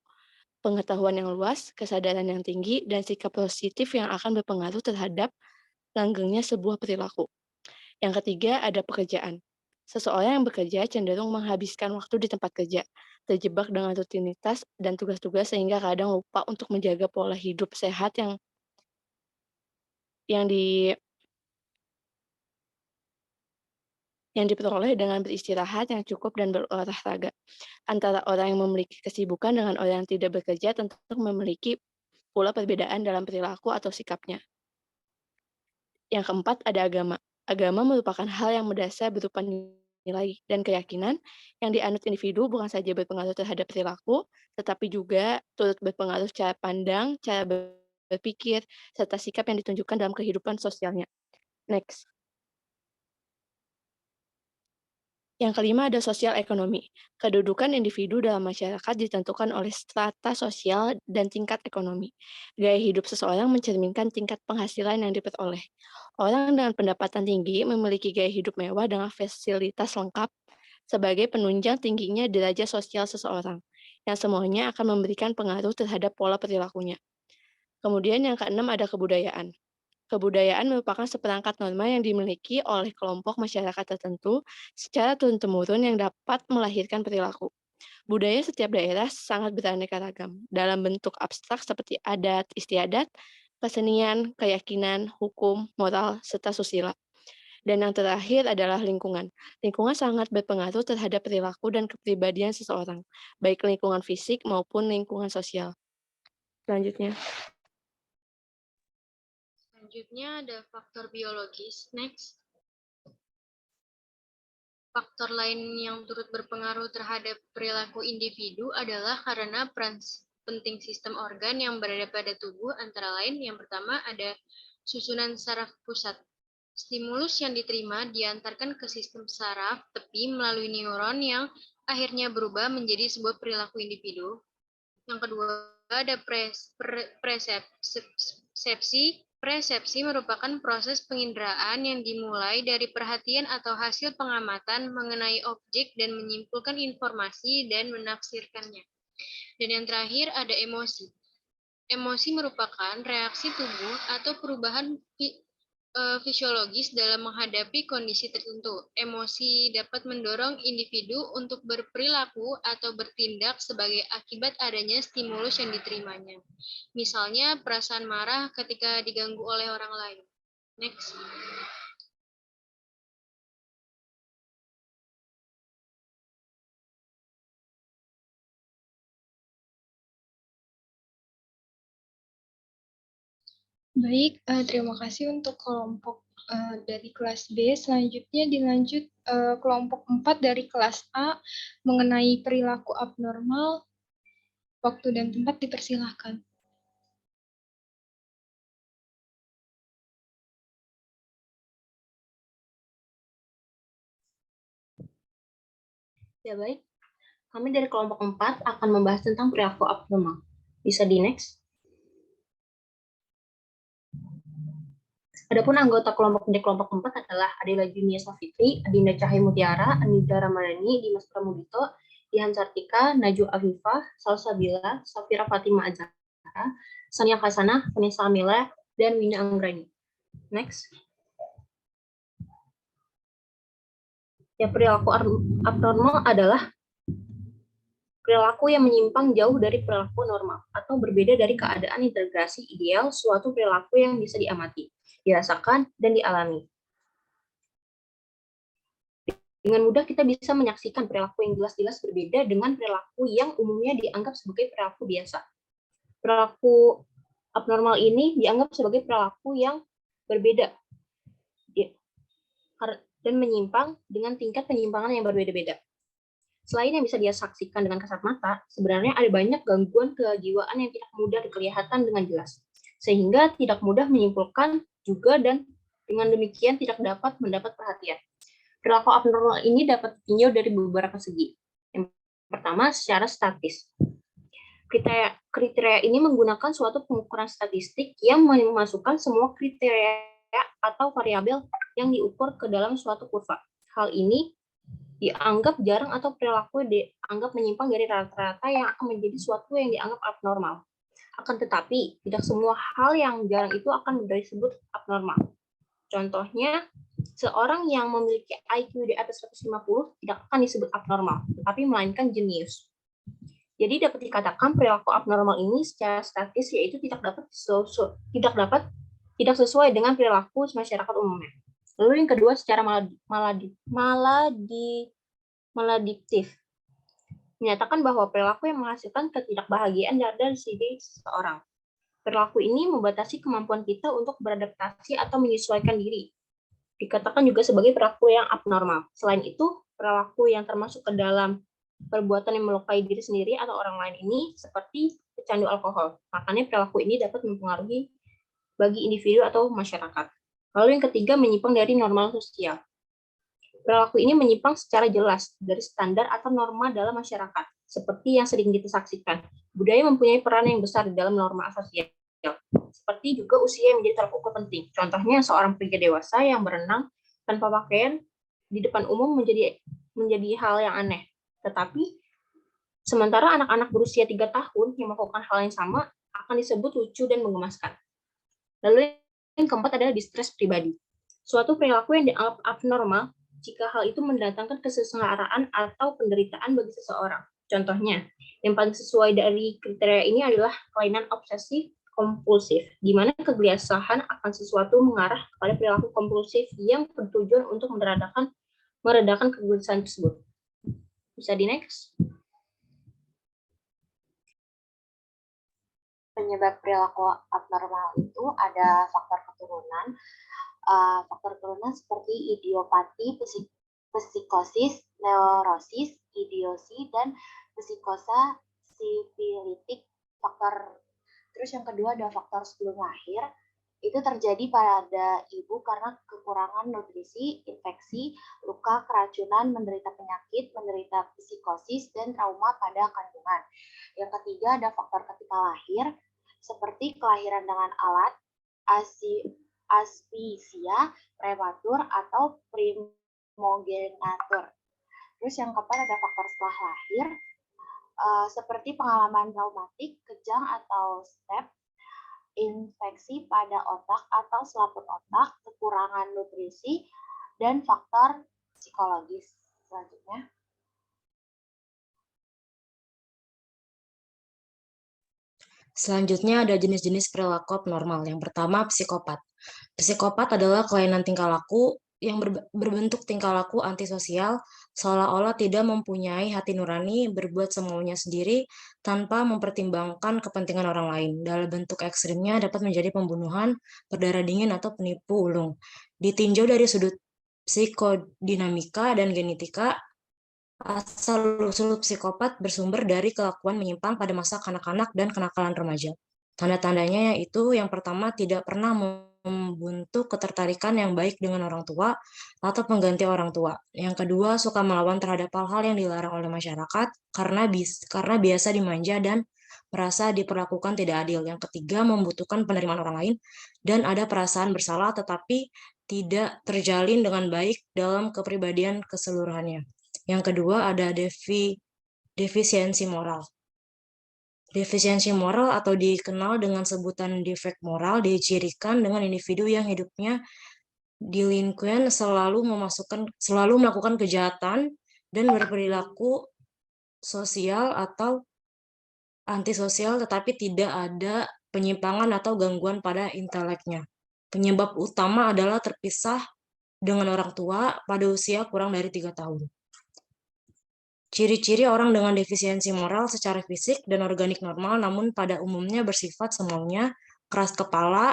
pengetahuan yang luas, kesadaran yang tinggi, dan sikap positif yang akan berpengaruh terhadap langgengnya sebuah perilaku. Yang ketiga ada pekerjaan. Seseorang yang bekerja cenderung menghabiskan waktu di tempat kerja, terjebak dengan rutinitas dan tugas-tugas sehingga kadang lupa untuk menjaga pola hidup sehat yang diperoleh dengan beristirahat yang cukup dan berolahraga. Antara orang yang memiliki kesibukan dengan orang yang tidak bekerja tentu memiliki pula perbedaan dalam perilaku atau sikapnya. Yang keempat ada agama. Agama merupakan hal yang mendasar berupa nilai dan keyakinan yang dianut individu bukan saja berpengaruh terhadap perilaku, tetapi juga turut berpengaruh cara pandang, cara berpikir, serta sikap yang ditunjukkan dalam kehidupan sosialnya. Next. Yang kelima ada sosial ekonomi. Kedudukan individu dalam masyarakat ditentukan oleh strata sosial dan tingkat ekonomi. Gaya hidup seseorang mencerminkan tingkat penghasilan yang diperoleh. Orang dengan pendapatan tinggi memiliki gaya hidup mewah dengan fasilitas lengkap sebagai penunjang tingginya derajat sosial seseorang, yang semuanya akan memberikan pengaruh terhadap pola perilakunya. Kemudian yang keenam ada kebudayaan. Kebudayaan merupakan seperangkat norma yang dimiliki oleh kelompok masyarakat tertentu secara turun-temurun yang dapat melahirkan perilaku. Budaya setiap daerah sangat beraneka ragam, dalam bentuk abstrak seperti adat, istiadat, kesenian, keyakinan, hukum, moral, serta susila. Dan yang terakhir adalah lingkungan. Lingkungan sangat berpengaruh terhadap perilaku dan kepribadian seseorang, baik lingkungan fisik maupun lingkungan sosial. Selanjutnya. Selanjutnya ada faktor biologis. Next. Faktor lain yang turut berpengaruh terhadap perilaku individu adalah karena peran penting sistem organ yang berada pada tubuh, antara lain yang pertama ada susunan saraf pusat. Stimulus yang diterima diantarkan ke sistem saraf tepi melalui neuron yang akhirnya berubah menjadi sebuah perilaku individu. Yang kedua ada persepsi. Persepsi merupakan proses penginderaan yang dimulai dari perhatian atau hasil pengamatan mengenai objek dan menyimpulkan informasi dan menafsirkannya. Dan yang terakhir ada emosi. Emosi merupakan reaksi tubuh atau perubahan fisiologis dalam menghadapi kondisi tertentu. Emosi dapat mendorong individu untuk berperilaku atau bertindak sebagai akibat adanya stimulus yang diterimanya. Misalnya, perasaan marah ketika diganggu oleh orang lain. Next. Baik, terima kasih untuk kelompok dari kelas B. Selanjutnya dilanjut kelompok 4 dari kelas A mengenai perilaku abnormal. Waktu dan tempat dipersilahkan. Ya baik, kami dari kelompok 4 akan membahas tentang perilaku abnormal. Bisa di next. Adapun anggota di kelompok 4 adalah Adela Junia Safitri, Adinda Cahaya Mutiara, Anida Ramadhani, Dimas Pramudito, Dian Sartika, Najwa Afifah, Salsabila, Safira Fatima Azhara, Sania Hasanah, Vanessa Amila, dan Wina Anggrani. Next. Ya, perilaku abnormal adalah perilaku yang menyimpang jauh dari perilaku normal atau berbeda dari keadaan integrasi ideal suatu perilaku yang bisa diamati, dirasakan, dan dialami. Dengan mudah kita bisa menyaksikan perilaku yang jelas-jelas berbeda dengan perilaku yang umumnya dianggap sebagai perilaku biasa. Perilaku abnormal ini dianggap sebagai perilaku yang berbeda dan menyimpang dengan tingkat penyimpangan yang berbeda-beda. Selain yang bisa dia saksikan dengan kasat mata, sebenarnya ada banyak gangguan kejiwaan yang tidak mudah kelihatan dengan jelas, sehingga tidak mudah menyimpulkan juga dan dengan demikian tidak dapat mendapat perhatian. Perilaku abnormal ini dapat ditinjau dari beberapa segi. Yang pertama, secara statis. Kriteria ini menggunakan suatu pengukuran statistik yang memasukkan semua kriteria atau variabel yang diukur ke dalam suatu kurva. Hal ini dianggap jarang atau perilaku dianggap menyimpang dari rata-rata yang akan menjadi suatu yang dianggap abnormal. Akan tetapi, tidak semua hal yang jarang itu akan disebut abnormal. Contohnya, seorang yang memiliki IQ di atas 150 tidak akan disebut abnormal, tetapi melainkan jenius. Jadi dapat dikatakan perilaku abnormal ini secara statis yaitu tidak sesuai dengan perilaku masyarakat umumnya. Lalu yang kedua secara maladiktif. Menyatakan bahwa perilaku yang menghasilkan ketidakbahagiaan dari diri seseorang. Perilaku ini membatasi kemampuan kita untuk beradaptasi atau menyesuaikan diri. Dikatakan juga sebagai perilaku yang abnormal. Selain itu, perilaku yang termasuk ke dalam perbuatan yang melukai diri sendiri atau orang lain ini seperti pecandu alkohol. Makanya perilaku ini dapat mempengaruhi bagi individu atau masyarakat. Lalu yang ketiga, menyimpang dari normal sosial. Perilaku ini menyimpang secara jelas dari standar atau norma dalam masyarakat, seperti yang sering kita saksikan. Budaya mempunyai peran yang besar di dalam norma sosial, seperti juga usia yang menjadi tolak ukur penting. Contohnya, seorang pria dewasa yang berenang tanpa pakaian di depan umum menjadi hal yang aneh. Tetapi, sementara anak-anak berusia 3 tahun yang melakukan hal yang sama akan disebut lucu dan menggemaskan. Lalu yang keempat adalah distres pribadi. Suatu perilaku yang dianggap abnormal jika hal itu mendatangkan kesengsaraan atau penderitaan bagi seseorang. Contohnya, yang paling sesuai dari kriteria ini adalah kelainan obsesif kompulsif, di mana kegelisahan akan sesuatu mengarah kepada perilaku kompulsif yang bertujuan untuk meredakan kegelisahan tersebut. Bisa di next. Penyebab perilaku abnormal itu ada faktor keturunan. Faktor keturunan seperti idiopati, psikosis, neurosis, idiosi, dan psikosa sifilitik. Terus yang kedua ada faktor sebelum lahir. Itu terjadi pada ibu karena kekurangan nutrisi, infeksi, luka, keracunan, menderita penyakit, menderita psikosis, dan trauma pada kandungan. Yang ketiga ada faktor ketika lahir, seperti kelahiran dengan alat, asphyxia, prematur, atau primogenitur. Terus yang keempat ada faktor setelah lahir, seperti pengalaman traumatik, kejang atau step, infeksi pada otak atau selaput otak, kekurangan nutrisi, dan faktor psikologis. Selanjutnya. Selanjutnya ada jenis-jenis perilaku abnormal. Yang pertama, psikopat. Psikopat adalah kelainan tingkah laku yang berbentuk tingkah laku antisosial, seolah-olah tidak mempunyai hati nurani, berbuat semaunya sendiri tanpa mempertimbangkan kepentingan orang lain. Dalam bentuk ekstrimnya dapat menjadi pembunuhan, berdarah dingin, atau penipu ulung. Ditinjau dari sudut psikodinamika dan genetika, asal-usul psikopat bersumber dari kelakuan menyimpang pada masa kanak-kanak dan kenakalan remaja. Tanda-tandanya yaitu yang pertama, tidak pernah membentuk ketertarikan yang baik dengan orang tua atau pengganti orang tua. Yang kedua, suka melawan terhadap hal-hal yang dilarang oleh masyarakat karena biasa dimanja dan merasa diperlakukan tidak adil. Yang ketiga, membutuhkan penerimaan orang lain dan ada perasaan bersalah tetapi tidak terjalin dengan baik dalam kepribadian keseluruhannya. Yang kedua, ada defisiensi moral. Defisiensi moral atau dikenal dengan sebutan defek moral dicirikan dengan individu yang hidupnya delinquent, selalu melakukan kejahatan dan berperilaku sosial atau antisosial, tetapi tidak ada penyimpangan atau gangguan pada inteleknya. Penyebab utama adalah terpisah dengan orang tua pada usia kurang dari 3 tahun. Ciri-ciri orang dengan defisiensi moral secara fisik dan organik normal, namun pada umumnya bersifat semaunya, keras kepala,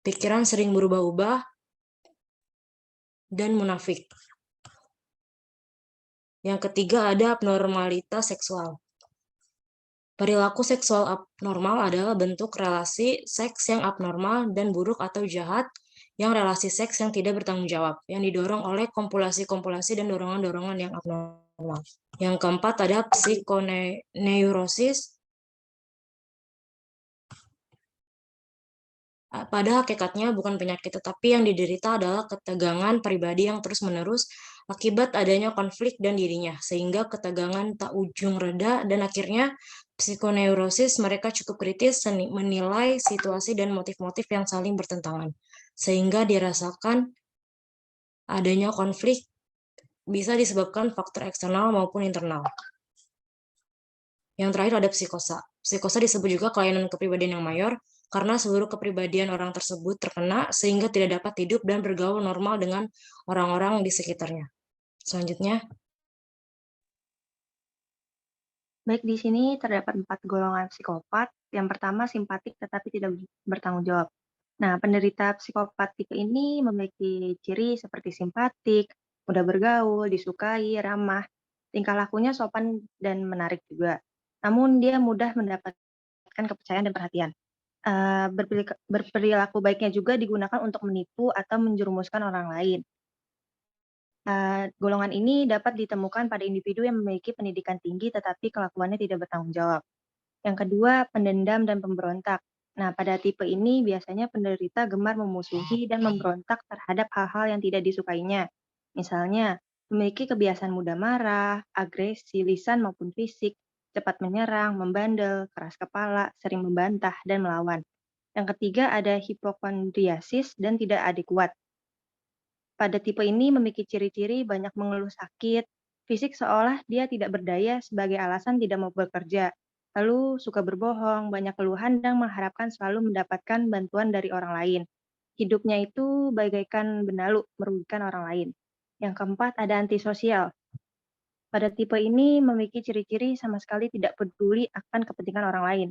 pikiran sering berubah-ubah, dan munafik. Yang ketiga ada abnormalitas seksual. Perilaku seksual abnormal adalah bentuk relasi seks yang abnormal dan buruk atau jahat, yang relasi seks yang tidak bertanggung jawab, yang didorong oleh kompulasi-kompulasi dan dorongan-dorongan yang abnormal. Yang keempat ada psikoneurosis. Pada hakikatnya bukan penyakit, tetapi yang diderita adalah ketegangan pribadi yang terus-menerus akibat adanya konflik dan dirinya, sehingga ketegangan tak ujung reda, dan akhirnya psikoneurosis mereka cukup kritis menilai situasi dan motif-motif yang saling bertentangan, sehingga dirasakan adanya konflik bisa disebabkan faktor eksternal maupun internal. Yang terakhir ada psikosa. Psikosa disebut juga kelainan kepribadian yang mayor, karena seluruh kepribadian orang tersebut terkena sehingga tidak dapat hidup dan bergaul normal dengan orang-orang di sekitarnya. Selanjutnya. Baik, di sini terdapat 4 golongan psikopat. Yang pertama, simpatik tetapi tidak bertanggung jawab. Nah, penderita psikopat tipe ini memiliki ciri seperti simpatik, mudah bergaul, disukai, ramah, tingkah lakunya sopan dan menarik juga. Namun dia mudah mendapatkan kepercayaan dan perhatian. Berperilaku baiknya juga digunakan untuk menipu atau menjerumuskan orang lain. Golongan ini dapat ditemukan pada individu yang memiliki pendidikan tinggi tetapi kelakuannya tidak bertanggung jawab. Yang kedua, pendendam dan pemberontak. Nah, pada tipe ini biasanya penderita gemar memusuhi dan memberontak terhadap hal-hal yang tidak disukainya. Misalnya, memiliki kebiasaan mudah marah, agresi lisan maupun fisik, cepat menyerang, membandel, keras kepala, sering membantah, dan melawan. Yang ketiga ada hipokondriasis dan tidak adekuat. Pada tipe ini memiliki ciri-ciri banyak mengeluh sakit, fisik seolah dia tidak berdaya sebagai alasan tidak mau bekerja, lalu suka berbohong, banyak keluhan dan mengharapkan selalu mendapatkan bantuan dari orang lain. Hidupnya itu bagaikan benalu, merugikan orang lain. Yang keempat ada antisosial. Pada tipe ini memiliki ciri-ciri sama sekali tidak peduli akan kepentingan orang lain.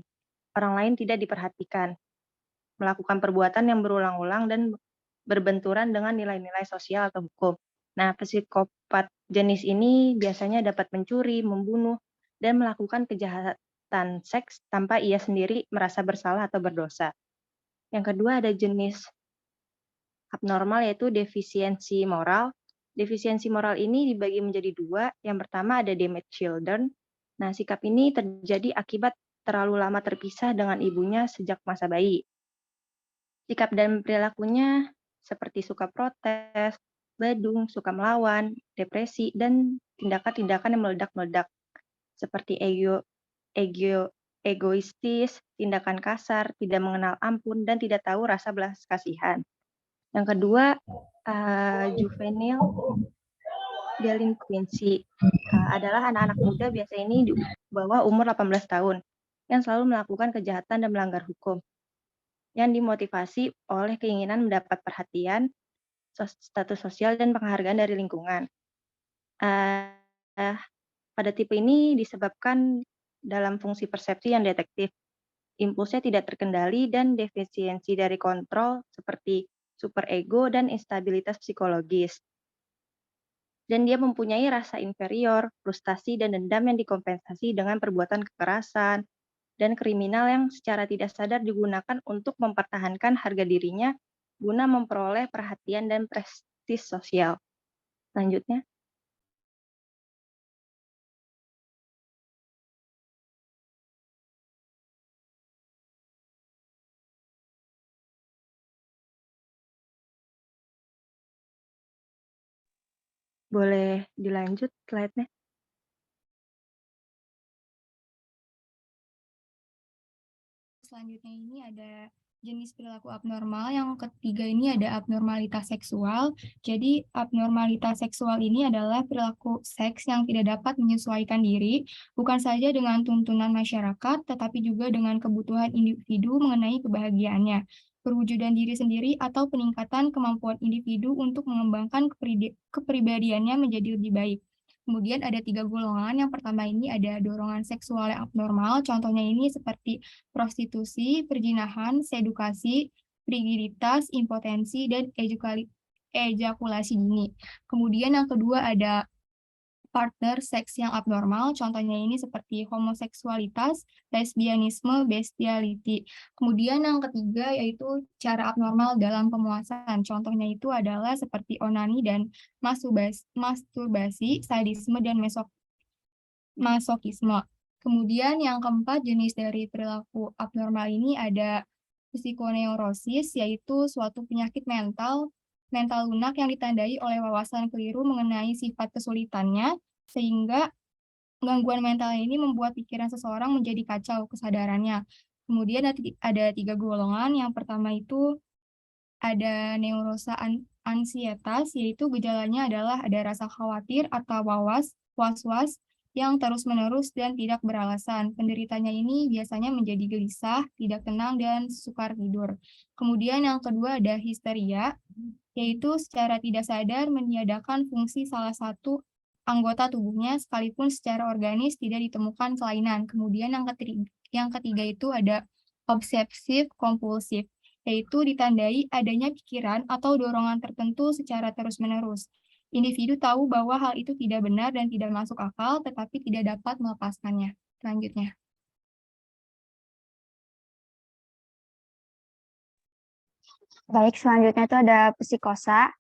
Orang lain tidak diperhatikan, melakukan perbuatan yang berulang-ulang dan berbenturan dengan nilai-nilai sosial atau hukum. Nah, psikopat jenis ini biasanya dapat mencuri, membunuh, dan melakukan kejahatan seks tanpa ia sendiri merasa bersalah atau berdosa. Yang kedua ada jenis abnormal yaitu defisiensi moral. Defisiensi moral ini dibagi menjadi dua. Yang pertama ada damaged children. Nah, sikap ini terjadi akibat terlalu lama terpisah dengan ibunya sejak masa bayi. Sikap dan perilakunya seperti suka protes, badung, suka melawan, depresi, dan tindakan-tindakan yang meledak-meledak, seperti egoistis, tindakan kasar, tidak mengenal ampun, dan tidak tahu rasa belas kasihan. Yang kedua, juvenile delinquency adalah anak-anak muda biasa ini di bawah umur 18 tahun yang selalu melakukan kejahatan dan melanggar hukum, yang dimotivasi oleh keinginan mendapat perhatian, status sosial, dan penghargaan dari lingkungan. Pada tipe ini disebabkan dalam fungsi persepsi yang detektif, impulsnya tidak terkendali, dan defisiensi dari kontrol seperti superego dan instabilitas psikologis. Dan dia mempunyai rasa inferior, frustasi, dan dendam yang dikompensasi dengan perbuatan kekerasan, dan kriminal yang secara tidak sadar digunakan untuk mempertahankan harga dirinya guna memperoleh perhatian dan prestis sosial. Selanjutnya. Boleh dilanjut slide-nya. Selanjutnya ini ada jenis perilaku abnormal. Yang ketiga ini ada abnormalitas seksual. Jadi abnormalitas seksual ini adalah perilaku seks yang tidak dapat menyesuaikan diri, bukan saja dengan tuntunan masyarakat, tetapi juga dengan kebutuhan individu mengenai kebahagiaannya, perwujudan diri sendiri, atau peningkatan kemampuan individu untuk mengembangkan kepribadiannya menjadi lebih baik. Kemudian ada 3 golongan. Yang pertama ini ada dorongan seksual yang abnormal. Contohnya ini seperti prostitusi, perzinahan, sedukasi, rigiditas, impotensi, dan ejakulasi dini. Kemudian yang kedua ada partner seks yang abnormal, contohnya ini seperti homoseksualitas, lesbianisme, bestiality. Kemudian yang ketiga yaitu cara abnormal dalam pemuasan, contohnya itu adalah seperti onani dan masturbasi, sadisme, dan masokisme. Kemudian yang keempat jenis dari perilaku abnormal ini ada psikoneurosis, yaitu suatu penyakit mental lunak yang ditandai oleh wawasan keliru mengenai sifat kesulitannya, sehingga gangguan mental ini membuat pikiran seseorang menjadi kacau kesadarannya. Kemudian ada 3 golongan. Yang pertama itu ada neurosa ansietas, yaitu gejalanya adalah ada rasa khawatir atau was-was yang terus-menerus dan tidak beralasan. Penderitanya ini biasanya menjadi gelisah, tidak tenang, dan sukar tidur. Kemudian yang kedua ada histeria, yaitu secara tidak sadar meniadakan fungsi salah satu anggota tubuhnya sekalipun secara organis tidak ditemukan kelainan. Kemudian yang ketiga itu ada obsesif kompulsif, yaitu ditandai adanya pikiran atau dorongan tertentu secara terus-menerus. Individu tahu bahwa hal itu tidak benar dan tidak masuk akal, tetapi tidak dapat melepaskannya. Selanjutnya. Baik, selanjutnya itu ada psikosa.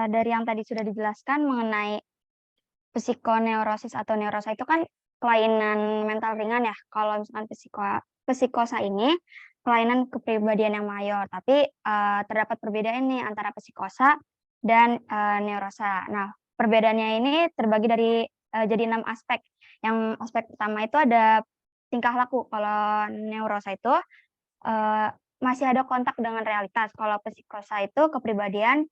dari yang tadi sudah dijelaskan mengenai psikoneurosis atau neurosa itu kan kelainan mental ringan ya. Kalau misalkan psikosa ini kelainan kepribadian yang mayor, tapi terdapat perbedaan nih antara psikosa dan neurosa. Nah, perbedaannya ini terbagi dari jadi 6 aspek. Yang aspek pertama itu ada tingkah laku. Kalau neurosa itu masih ada kontak dengan realitas. Kalau psikosa itu kepribadiannya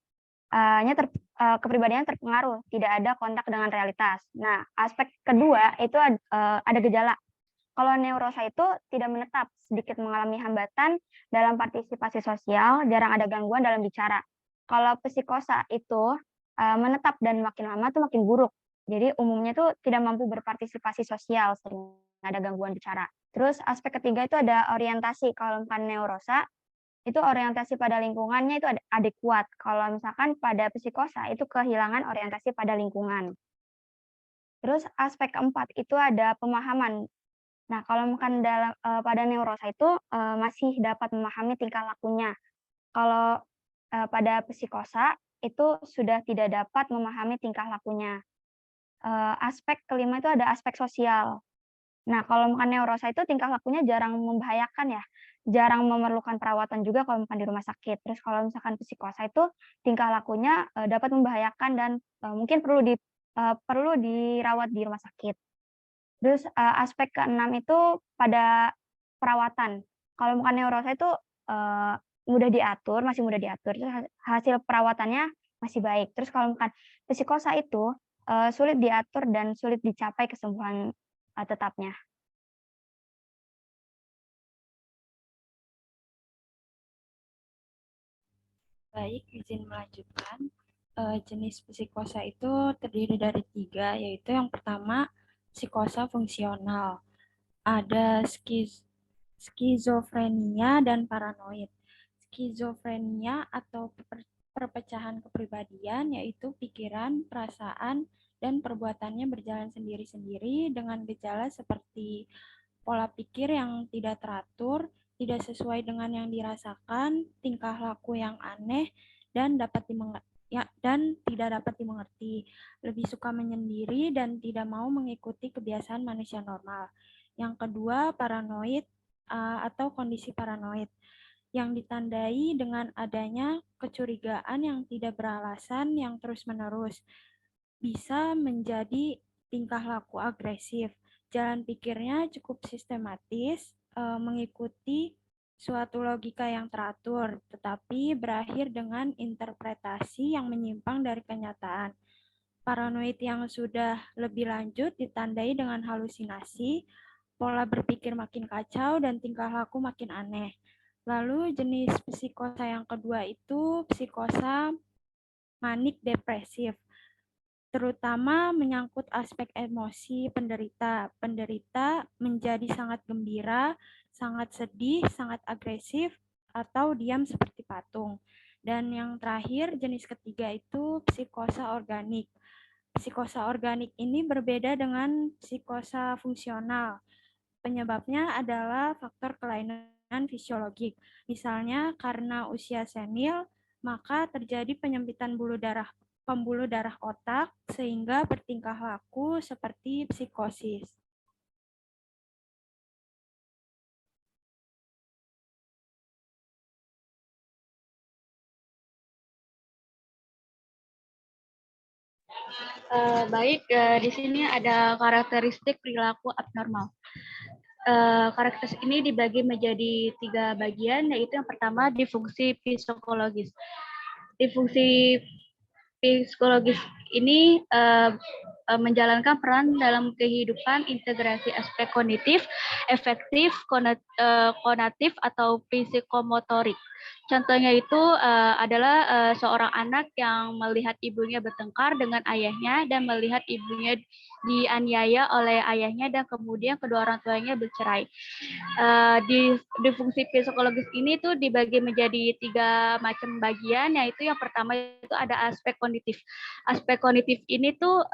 terpengaruh, tidak ada kontak dengan realitas. Nah, aspek kedua itu ada gejala. Kalau neurosa itu tidak menetap, sedikit mengalami hambatan dalam partisipasi sosial, jarang ada gangguan dalam bicara. Kalau psikosa itu menetap dan makin lama tuh makin buruk. Jadi umumnya tuh tidak mampu berpartisipasi sosial, sering ada gangguan bicara. Terus aspek ketiga itu ada orientasi. Kalau misalkan neurosa, itu orientasi pada lingkungannya itu adekuat. Kalau misalkan pada psikosa itu kehilangan orientasi pada lingkungan. Terus aspek keempat itu ada pemahaman. Nah, kalau misalkan pada neurosa itu masih dapat memahami tingkah lakunya. Kalau pada psikosa itu sudah tidak dapat memahami tingkah lakunya. Aspek kelima itu ada aspek sosial. Nah, kalau misalkan neurosa itu tingkah lakunya jarang membahayakan ya, jarang memerlukan perawatan juga kalau misalkan di rumah sakit. Terus kalau misalkan psikosa itu tingkah lakunya dapat membahayakan dan mungkin perlu dirawat di rumah sakit. Terus aspek keenam itu pada perawatan. Kalau misalkan neurosa itu masih mudah diatur. Terus hasil perawatannya masih baik. Terus kalau misalkan psikosa itu sulit diatur dan sulit dicapai kesembuhan tetapnya. Baik, izin melanjutkan. Jenis psikosa itu terdiri dari 3, yaitu yang pertama psikosa fungsional. Ada skizofrenia dan paranoid. Skizofrenia atau perpecahan kepribadian yaitu pikiran, perasaan, dan perbuatannya berjalan sendiri-sendiri dengan gejala seperti pola pikir yang tidak teratur, tidak sesuai dengan yang dirasakan, tingkah laku yang aneh, dan tidak dapat dimengerti, lebih suka menyendiri dan tidak mau mengikuti kebiasaan manusia normal. Yang kedua, paranoid atau kondisi paranoid, yang ditandai dengan adanya kecurigaan yang tidak beralasan yang terus-menerus, bisa menjadi tingkah laku agresif. Jalan pikirnya cukup sistematis, mengikuti suatu logika yang teratur, tetapi berakhir dengan interpretasi yang menyimpang dari kenyataan. Paranoid yang sudah lebih lanjut ditandai dengan halusinasi, pola berpikir makin kacau, dan tingkah laku makin aneh. Lalu jenis psikosa yang kedua itu psikosa manik depresif, terutama menyangkut aspek emosi penderita. Penderita menjadi sangat gembira, sangat sedih, sangat agresif, atau diam seperti patung. Dan yang terakhir, jenis ketiga itu psikosa organik. Psikosa organik ini berbeda dengan psikosa fungsional. Penyebabnya adalah faktor kelainan fisiologik. Misalnya karena usia senil, maka terjadi penyempitan pembuluh darah otak sehingga bertingkah laku seperti psikosis. Baik, di sini ada karakteristik perilaku abnormal. Karakteristik ini dibagi menjadi 3 bagian, yaitu yang pertama disfungsi psikologis. Disfungsi psikologis ini menjalankan peran dalam kehidupan integrasi aspek kognitif, efektif, konatif, atau psikomotorik. Contohnya itu adalah seorang anak yang melihat ibunya bertengkar dengan ayahnya dan melihat ibunya dianiaya oleh ayahnya dan kemudian kedua orang tuanya bercerai. Di fungsi psikologis ini tuh dibagi menjadi 3 macam bagian, yaitu yang pertama itu ada aspek kognitif. Aspek kognitif ini tuh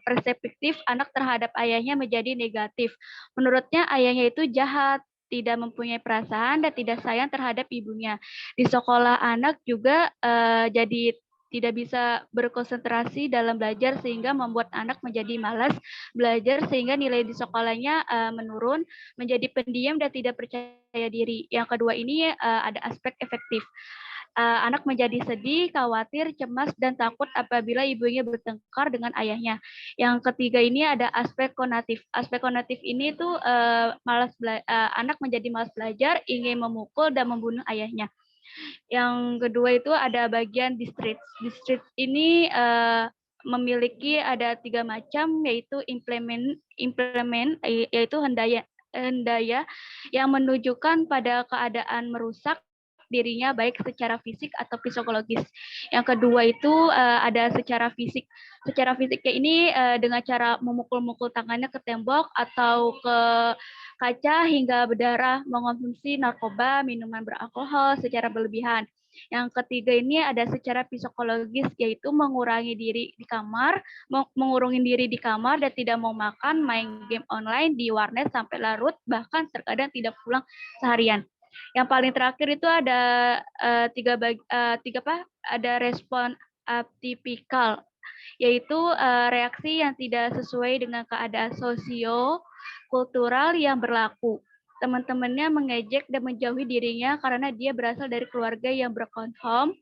perspektif anak terhadap ayahnya menjadi negatif. Menurutnya ayahnya itu jahat, tidak mempunyai perasaan dan tidak sayang terhadap ibunya. Di sekolah anak juga jadi tidak bisa berkonsentrasi dalam belajar sehingga membuat anak menjadi malas belajar sehingga nilai di sekolahnya menurun, menjadi pendiam dan tidak percaya diri. Yang kedua ini ada aspek efektif. Anak menjadi sedih, khawatir, cemas, dan takut apabila ibunya bertengkar dengan ayahnya. Yang ketiga ini ada aspek konatif. Aspek konatif ini tuh anak menjadi malas belajar, ingin memukul dan membunuh ayahnya. Yang kedua itu ada bagian distress. Distress ini memiliki ada 3 macam, yaitu implement yaitu hendaya yang menunjukkan pada keadaan merusak dirinya baik secara fisik atau psikologis. Yang kedua itu ada secara fisik. Secara fisiknya ini dengan cara memukul-mukul tangannya ke tembok atau ke kaca hingga berdarah, mengonsumsi narkoba, minuman beralkohol secara berlebihan. Yang ketiga ini ada secara psikologis, yaitu mengurangi diri di kamar, mengurungin diri di kamar dan tidak mau makan, main game online di warnet sampai larut, bahkan terkadang tidak pulang seharian. Yang paling terakhir itu ada ada respon atipikal, yaitu reaksi yang tidak sesuai dengan keadaan sosio-kultural yang berlaku. Teman-temannya mengejek dan menjauhi dirinya karena dia berasal dari keluarga yang broken home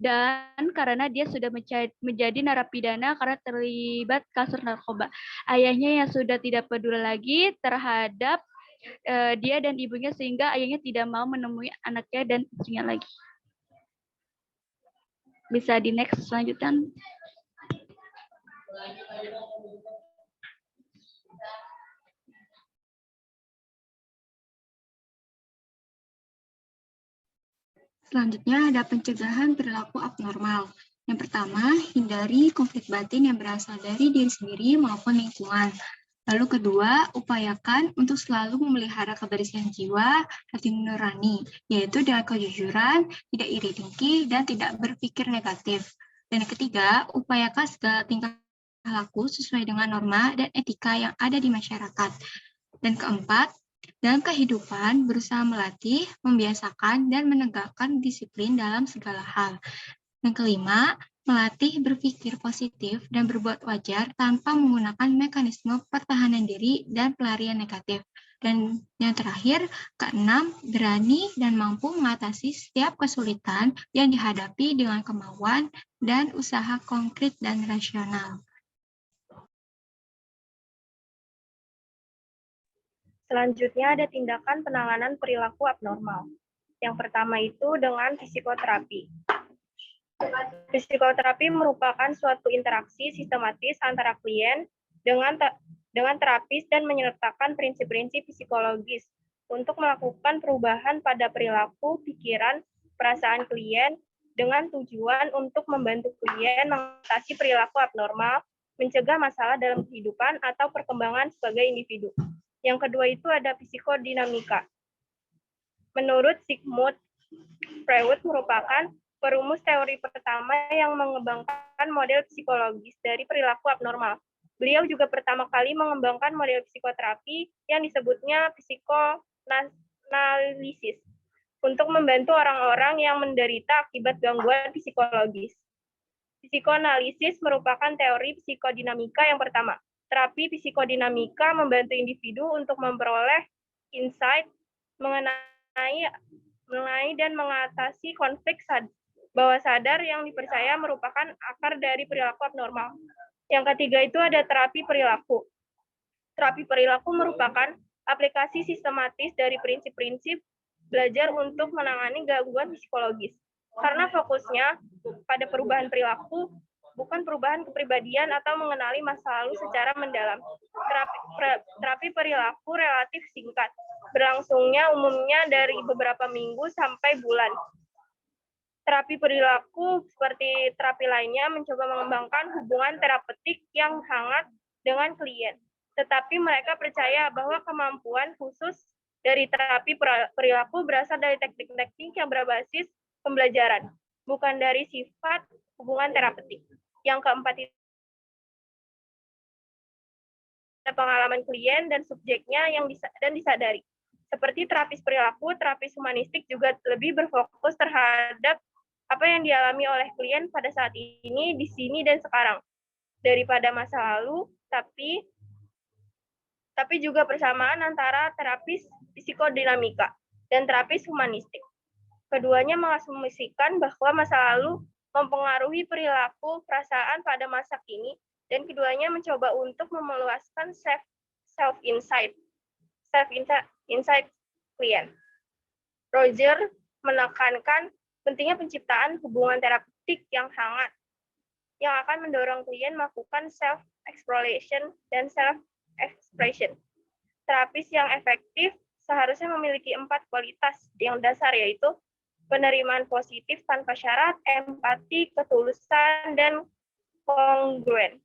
dan karena dia sudah menjadi narapidana karena terlibat kasus narkoba. Ayahnya yang sudah tidak peduli lagi terhadap dia dan ibunya sehingga ayahnya tidak mau menemui anaknya dan istrinya lagi. Bisa di next selanjutnya. Selanjutnya ada pencegahan perilaku abnormal. Yang pertama, hindari konflik batin yang berasal dari diri sendiri maupun lingkungan. Lalu kedua, upayakan untuk selalu memelihara kebersihan jiwa, hati nurani, yaitu dengan kejujuran, tidak iri dengki, dan tidak berpikir negatif. Dan yang ketiga, upayakan segala tingkah laku sesuai dengan norma dan etika yang ada di masyarakat. Dan keempat, dalam kehidupan berusaha melatih, membiasakan, dan menegakkan disiplin dalam segala hal. Yang kelima, melatih berpikir positif dan berbuat wajar tanpa menggunakan mekanisme pertahanan diri dan pelarian negatif. Dan yang terakhir, keenam, berani dan mampu mengatasi setiap kesulitan yang dihadapi dengan kemauan dan usaha konkret dan rasional. Selanjutnya ada tindakan penanganan perilaku abnormal. Yang pertama itu dengan psikoterapi. Psikoterapi merupakan suatu interaksi sistematis antara klien dengan terapis dan menyertakan prinsip-prinsip psikologis untuk melakukan perubahan pada perilaku, pikiran, perasaan klien dengan tujuan untuk membantu klien mengatasi perilaku abnormal, mencegah masalah dalam kehidupan atau perkembangan sebagai individu. Yang kedua itu ada psikodinamika. Menurut Sigmund Freud merupakan perumus teori pertama yang mengembangkan model psikologis dari perilaku abnormal. Beliau juga pertama kali mengembangkan model psikoterapi yang disebutnya psikoanalisis untuk membantu orang-orang yang menderita akibat gangguan psikologis. Psikoanalisis merupakan teori psikodinamika yang pertama. Terapi psikodinamika membantu individu untuk memperoleh insight mengenai dan mengatasi konflik bawah sadar yang dipercaya merupakan akar dari perilaku abnormal. Yang ketiga itu ada terapi perilaku. Terapi perilaku merupakan aplikasi sistematis dari prinsip-prinsip belajar untuk menangani gangguan psikologis. Karena fokusnya pada perubahan perilaku, bukan perubahan kepribadian atau mengenali masa lalu secara mendalam. Terapi perilaku relatif singkat, berlangsungnya umumnya dari beberapa minggu sampai bulan. Terapi perilaku seperti terapi lainnya mencoba mengembangkan hubungan terapeutik yang hangat dengan klien. Tetapi mereka percaya bahwa kemampuan khusus dari terapi perilaku berasal dari teknik-teknik yang berbasis pembelajaran, bukan dari sifat hubungan terapeutik. Yang keempat itu pengalaman klien dan subjeknya yang disadari. Seperti terapis perilaku, terapis humanistik juga lebih berfokus terhadap apa yang dialami oleh klien pada saat ini, di sini, dan sekarang. Daripada masa lalu, tapi juga persamaan antara terapis psikodinamika dan terapis humanistik. Keduanya mengasumsikan bahwa masa lalu mempengaruhi perilaku perasaan pada masa kini, dan keduanya mencoba untuk meluaskan self-insight klien. Roger menekankan pentingnya penciptaan hubungan terapeutik yang hangat, yang akan mendorong klien melakukan self-exploration dan self-expression. Terapis yang efektif seharusnya memiliki 4 kualitas yang dasar, yaitu penerimaan positif tanpa syarat, empati, ketulusan, dan kongruen.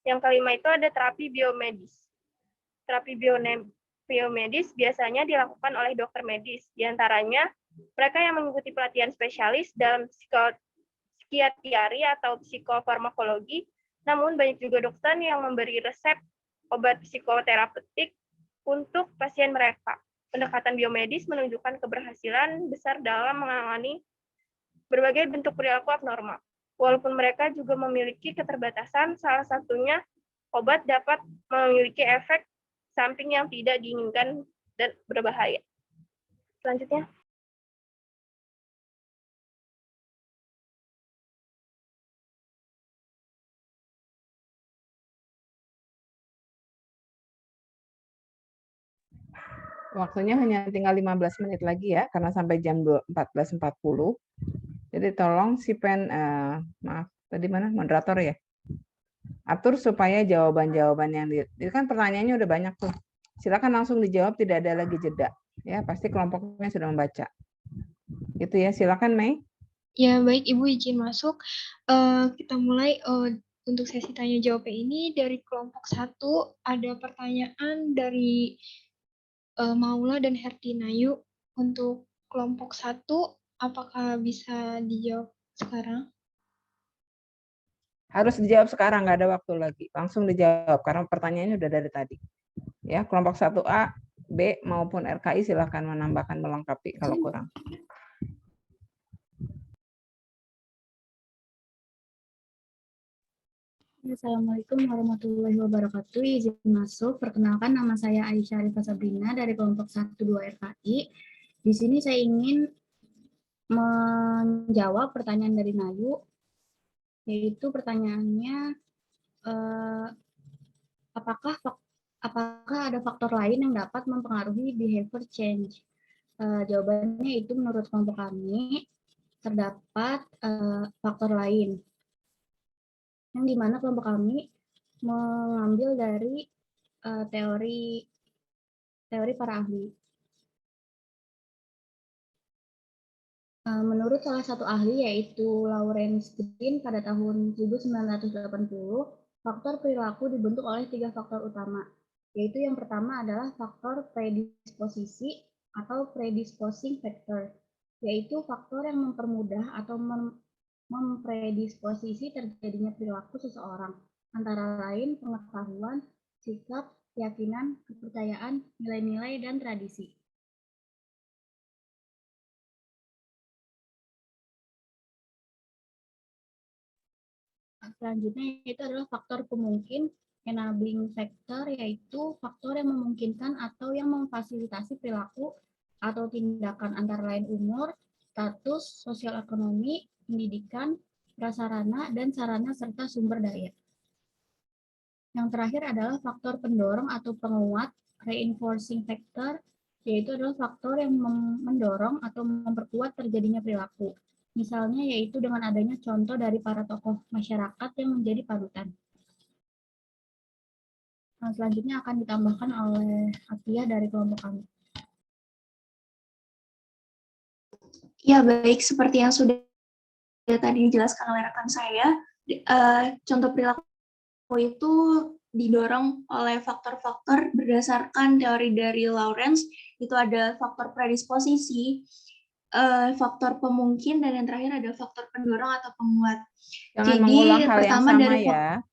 Yang kelima itu ada terapi biomedis. Terapi biomedis biasanya dilakukan oleh dokter medis. Di antaranya, mereka yang mengikuti pelatihan spesialis dalam psikiatri atau psikofarmakologi, namun banyak juga dokter yang memberi resep obat psikoterapeutik untuk pasien mereka. Pendekatan biomedis menunjukkan keberhasilan besar dalam menangani berbagai bentuk perilaku abnormal. Walaupun mereka juga memiliki keterbatasan, salah satunya obat dapat memiliki efek samping yang tidak diinginkan dan berbahaya. Selanjutnya. Waktunya hanya tinggal 15 menit lagi ya, karena sampai jam 14.40. Jadi tolong maaf, tadi mana moderator ya? Atur supaya jawaban-jawaban yang itu kan pertanyaannya udah banyak tuh. Silakan langsung dijawab, tidak ada lagi jeda. Ya, pasti kelompoknya sudah membaca. Gitu ya, silakan Mei. Ya, baik Ibu izin masuk. Kita mulai untuk sesi tanya jawab ini dari kelompok 1 ada pertanyaan dari Maula dan Hertinayu. Untuk kelompok 1, apakah bisa dijawab sekarang? Harus dijawab sekarang, nggak ada waktu lagi. Langsung dijawab, karena pertanyaannya udah dari tadi. Ya, kelompok 1A, B, maupun RKI silakan menambahkan, melengkapi kalau kurang. Assalamualaikum warahmatullahi wabarakatuh. Izin masuk. Perkenalkan, nama saya Aisyah Arifah Sabrina dari kelompok 1-2 RKI. Di sini saya ingin menjawab pertanyaan dari Nayu, yaitu pertanyaannya, apakah ada faktor lain yang dapat mempengaruhi behavior change? Jawabannya itu menurut kelompok kami terdapat faktor lain, yang dimana kelompok kami mengambil dari teori para ahli. Menurut salah satu ahli, yaitu Lawrence Green, pada tahun 1980, faktor perilaku dibentuk oleh 3 faktor utama, yaitu yang pertama adalah faktor predisposisi atau predisposing factor, yaitu faktor yang mempermudah atau mempredisposisi terjadinya perilaku seseorang, antara lain pengetahuan, sikap, keyakinan, kepercayaan, nilai-nilai, dan tradisi. Selanjutnya itu adalah faktor pemungkin, enabling factor, yaitu faktor yang memungkinkan atau yang memfasilitasi perilaku atau tindakan antara lain umur, status, sosial ekonomi, pendidikan, prasarana, dan sarana serta sumber daya. Yang terakhir adalah faktor pendorong atau penguat, reinforcing factor, yaitu adalah faktor yang mendorong atau memperkuat terjadinya perilaku. Misalnya yaitu dengan adanya contoh dari para tokoh masyarakat yang menjadi panutan. Nah, selanjutnya akan ditambahkan oleh Atia dari kelompok kami. Ya, baik. Seperti yang sudah tadi dijelaskan oleh rekan saya, contoh perilaku itu didorong oleh faktor-faktor berdasarkan teori dari Lawrence. Itu ada faktor predisposisi, faktor pemungkin, dan yang terakhir ada faktor pendorong atau penguat. Jangan mengulang hal yang sama ya.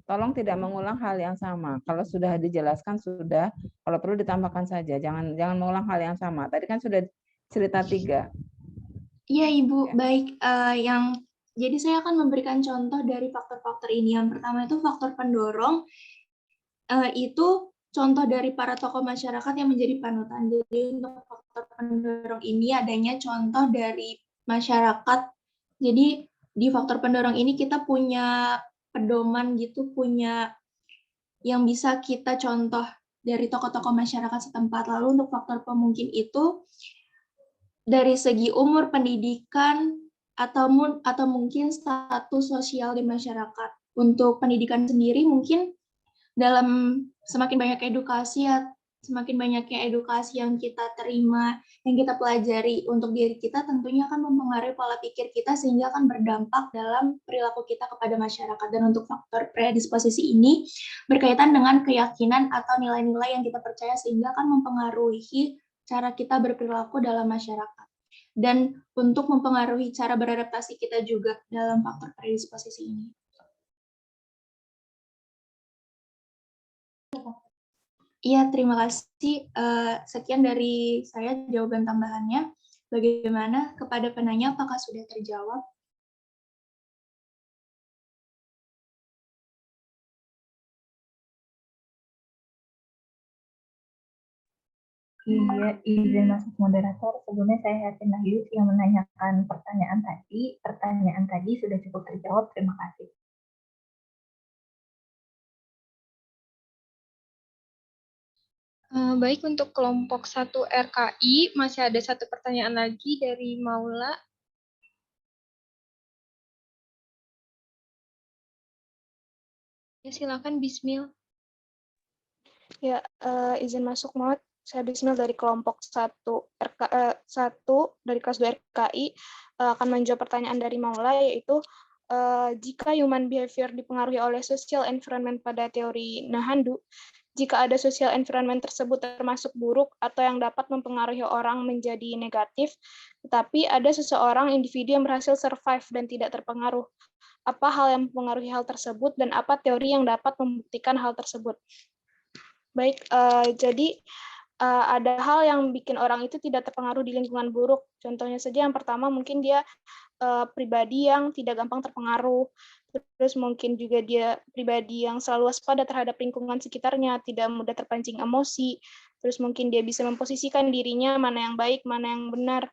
Tolong tidak mengulang hal yang sama. Kalau sudah dijelaskan sudah, kalau perlu ditambahkan saja. Jangan mengulang hal yang sama. Tadi kan sudah cerita 3. Iya, Ibu. Baik, jadi saya akan memberikan contoh dari faktor-faktor ini. Yang pertama itu faktor pendorong, itu contoh dari para tokoh masyarakat yang menjadi panutan. Jadi untuk faktor pendorong ini adanya contoh dari masyarakat. Jadi di faktor pendorong ini kita punya pedoman gitu, punya yang bisa kita contoh dari tokoh-tokoh masyarakat setempat. Lalu untuk faktor pemungkin itu dari segi umur pendidikan atau mungkin status sosial di masyarakat. Untuk pendidikan sendiri mungkin dalam semakin banyaknya edukasi yang kita terima, yang kita pelajari untuk diri kita tentunya akan mempengaruhi pola pikir kita sehingga akan berdampak dalam perilaku kita kepada masyarakat. Dan untuk faktor predisposisi ini berkaitan dengan keyakinan atau nilai-nilai yang kita percaya sehingga akan mempengaruhi cara kita berperilaku dalam masyarakat. Dan untuk mempengaruhi cara beradaptasi kita juga dalam faktor predisposisi ini. Iya, terima kasih. Sekian dari saya jawaban tambahannya. Bagaimana kepada penanya, apakah sudah terjawab? Iya, izin masuk moderator. Sebelumnya saya Yasin Nahyus yang menanyakan pertanyaan tadi. Pertanyaan tadi sudah cukup terjawab. Terima kasih. Baik, untuk kelompok 1 RKI, masih ada satu pertanyaan lagi dari Maula. Ya, silakan Bismil. Ya, izin masuk Maud. Saya Bismil dari kelompok 1 dari kelas 2 RKI akan menjawab pertanyaan dari Maula, yaitu jika human behavior dipengaruhi oleh social environment pada teori Nahandu, jika ada social environment tersebut termasuk buruk atau yang dapat mempengaruhi orang menjadi negatif, tetapi ada seseorang individu yang berhasil survive dan tidak terpengaruh. Apa hal yang mempengaruhi hal tersebut dan apa teori yang dapat membuktikan hal tersebut? Baik, jadi ada hal yang bikin orang itu tidak terpengaruh di lingkungan buruk. Contohnya saja yang pertama mungkin dia pribadi yang tidak gampang terpengaruh. Terus mungkin juga dia pribadi yang selalu waspada terhadap lingkungan sekitarnya, tidak mudah terpancing emosi. Terus mungkin dia bisa memposisikan dirinya mana yang baik, mana yang benar,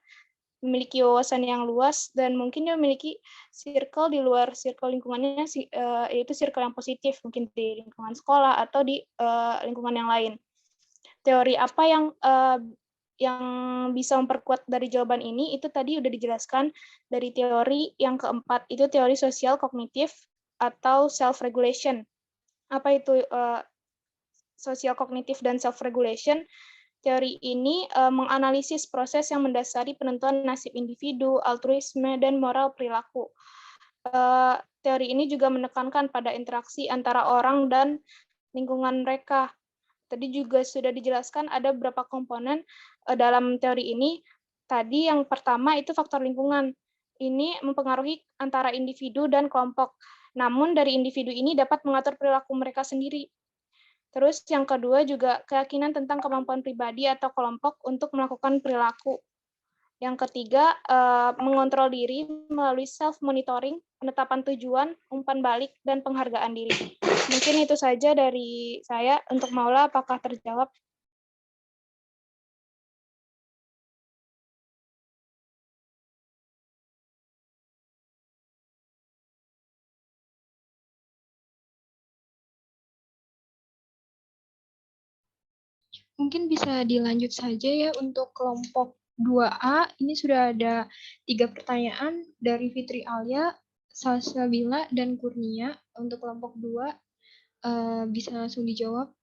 memiliki wawasan yang luas, dan mungkin dia memiliki circle di luar circle lingkungannya, yaitu circle yang positif, mungkin di lingkungan sekolah atau di lingkungan yang lain. Teori apa yang bisa memperkuat dari jawaban ini, itu tadi udah dijelaskan dari teori yang keempat, itu teori sosial kognitif atau self-regulation. Apa itu sosial kognitif dan self-regulation? Teori ini menganalisis proses yang mendasari penentuan nasib individu, altruisme, dan moral perilaku. Teori ini juga menekankan pada interaksi antara orang dan lingkungan mereka. Tadi juga sudah dijelaskan ada beberapa komponen dalam teori ini. Tadi yang pertama itu faktor lingkungan. Ini mempengaruhi antara individu dan kelompok. Namun dari individu ini dapat mengatur perilaku mereka sendiri. Terus yang kedua juga keyakinan tentang kemampuan pribadi atau kelompok untuk melakukan perilaku. Yang ketiga, mengontrol diri melalui self-monitoring, penetapan tujuan, umpan balik, dan penghargaan diri. Mungkin itu saja dari saya. Untuk Maula, apakah terjawab? Mungkin bisa dilanjut saja ya untuk kelompok 2A. Ini sudah ada 3 pertanyaan dari Fitri Alia, Salsabila, dan Kurnia. Untuk kelompok 2 bisa langsung dijawab.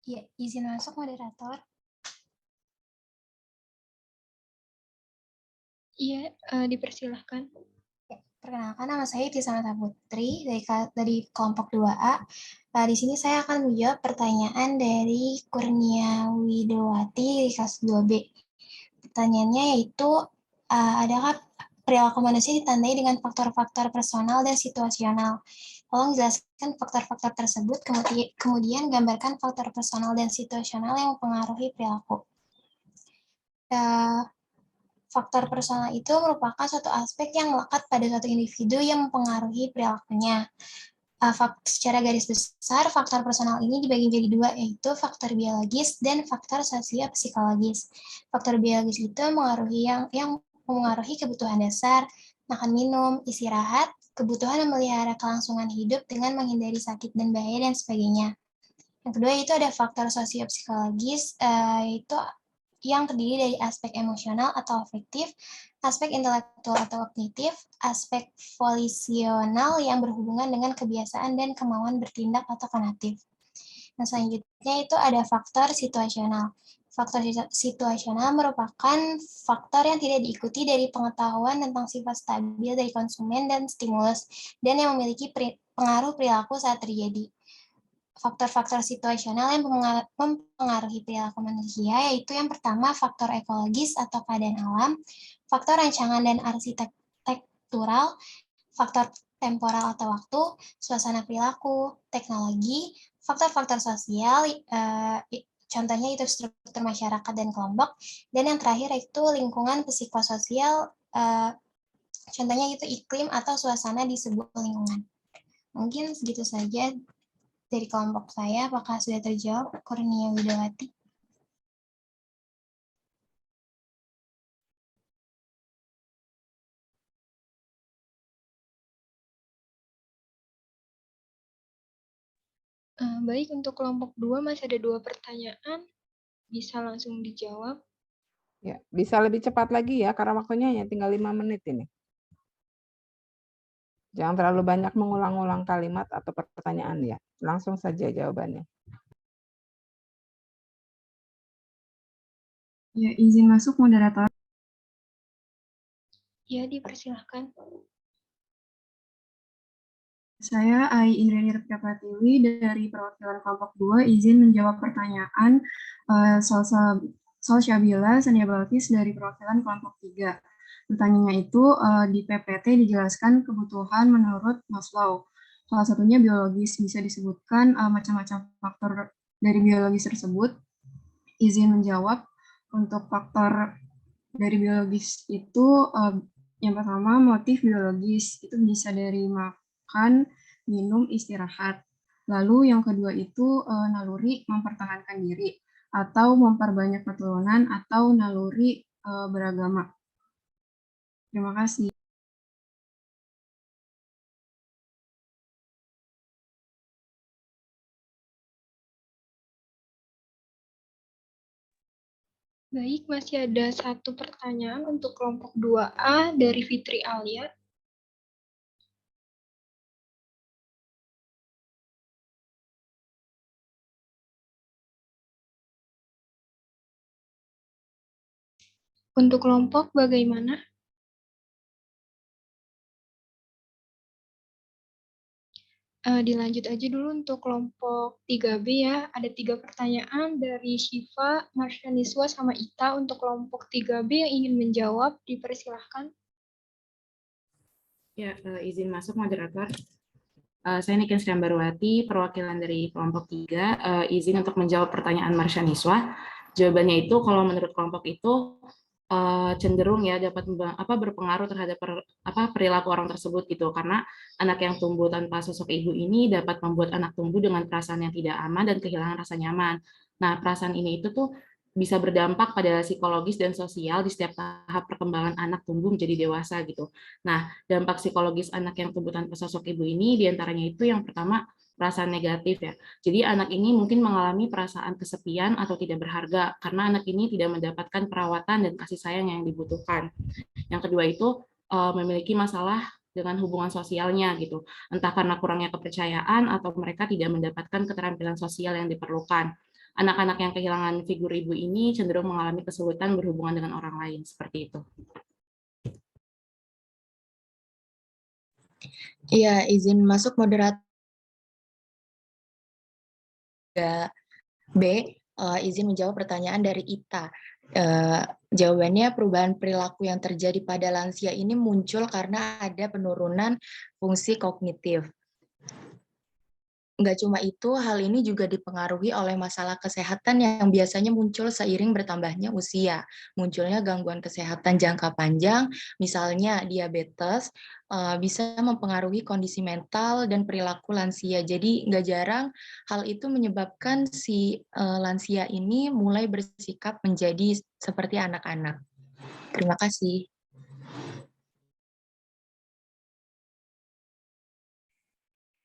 Ya, izin masuk moderator. Iya, dipersilahkan. Perkenalkan, nama saya Tisanata Putri dari kelompok 2A. Di sini saya akan menjawab pertanyaan dari Kurnia Widowati dari kelas 2B. Pertanyaannya yaitu, adakah perilaku manusia ditandai dengan faktor-faktor personal dan situasional? Tolong jelaskan faktor-faktor tersebut, kemudian gambarkan faktor personal dan situasional yang mempengaruhi perilaku. Faktor personal itu merupakan suatu aspek yang melekat pada suatu individu yang mempengaruhi perilakunya. Secara garis besar, faktor personal ini dibagi menjadi dua, yaitu faktor biologis dan faktor sosio-psikologis. Faktor biologis itu yang memengaruhi kebutuhan dasar, makan minum, istirahat, kebutuhan memelihara kelangsungan hidup dengan menghindari sakit dan bahaya, dan sebagainya. Yang kedua itu ada faktor sosio-psikologis, yaitu yang terdiri dari aspek emosional atau afektif, aspek intelektual atau kognitif, aspek volisional yang berhubungan dengan kebiasaan dan kemauan bertindak atau fanatik. Nah, selanjutnya itu ada faktor situasional. Faktor situasional merupakan faktor yang tidak diikuti dari pengetahuan tentang sifat stabil dari konsumen dan stimulus, dan yang memiliki pengaruh perilaku saat terjadi. Faktor-faktor situasional yang mempengaruhi perilaku manusia yaitu yang pertama faktor ekologis atau keadaan alam, faktor rancangan dan arsitektural, faktor temporal atau waktu, suasana perilaku, teknologi, faktor-faktor sosial, contohnya itu struktur masyarakat dan kelompok, dan yang terakhir itu lingkungan psikososial, contohnya itu iklim atau suasana di sebuah lingkungan. Mungkin segitu saja dari kelompok saya. Apakah sudah terjawab, Kurnia Widowati? Baik, untuk kelompok 2 masih ada 2 pertanyaan. Bisa langsung dijawab. Ya, bisa lebih cepat lagi ya, karena waktunya hanya tinggal 5 menit ini. Jangan terlalu banyak mengulang-ulang kalimat atau pertanyaan ya. Langsung saja jawabannya. Ya, izin masuk moderator. Ya, dipersilahkan. Saya Ai Indrani Ripka Pratiwi dari perwakilan kelompok 2 izin menjawab pertanyaan Salsabila Sania Balkis dari perwakilan kelompok 3. Pertanyaannya itu di PPT dijelaskan kebutuhan menurut Maslow. Salah satunya biologis, bisa disebutkan macam-macam faktor dari biologis tersebut. Izin menjawab. Untuk faktor dari biologis itu yang pertama motif biologis, itu bisa dari makan, minum, istirahat. Lalu yang kedua itu naluri mempertahankan diri atau memperbanyak keturunan atau naluri beragama. Terima kasih. Baik, masih ada 1 pertanyaan untuk kelompok 2A dari Fitri Alia. Untuk kelompok bagaimana? Dilanjut aja dulu untuk kelompok 3B ya. Ada 3 pertanyaan dari Syifa, Marshaniswa, sama Ita. Untuk kelompok 3B yang ingin menjawab, dipersilahkan. Ya, izin masuk moderator. Saya Niken Sriambarwati, perwakilan dari kelompok 3, izin untuk menjawab pertanyaan Marshaniswa. Jawabannya itu, kalau menurut kelompok itu, cenderung ya dapat berpengaruh terhadap perilaku orang tersebut gitu, karena anak yang tumbuh tanpa sosok ibu ini dapat membuat anak tumbuh dengan perasaan yang tidak aman dan kehilangan rasa nyaman. Nah, perasaan ini itu tuh bisa berdampak pada psikologis dan sosial di setiap tahap perkembangan anak tumbuh menjadi dewasa gitu. Nah, dampak psikologis anak yang tumbuh tanpa sosok ibu ini diantaranya itu yang pertama perasaan negatif ya. Jadi anak ini mungkin mengalami perasaan kesepian atau tidak berharga karena anak ini tidak mendapatkan perawatan dan kasih sayang yang dibutuhkan. Yang kedua itu memiliki masalah dengan hubungan sosialnya gitu. Entah karena kurangnya kepercayaan atau mereka tidak mendapatkan keterampilan sosial yang diperlukan. Anak-anak yang kehilangan figur ibu ini cenderung mengalami kesulitan berhubungan dengan orang lain, seperti itu. Iya, izin masuk moderator. B, izin menjawab pertanyaan dari Ita. Jawabannya perubahan perilaku yang terjadi pada lansia ini muncul karena ada penurunan fungsi kognitif. Nggak cuma itu, hal ini juga dipengaruhi oleh masalah kesehatan yang biasanya muncul seiring bertambahnya usia. Munculnya gangguan kesehatan jangka panjang, misalnya diabetes, bisa mempengaruhi kondisi mental dan perilaku lansia. Jadi nggak jarang hal itu menyebabkan si lansia ini mulai bersikap menjadi seperti anak-anak. Terima kasih.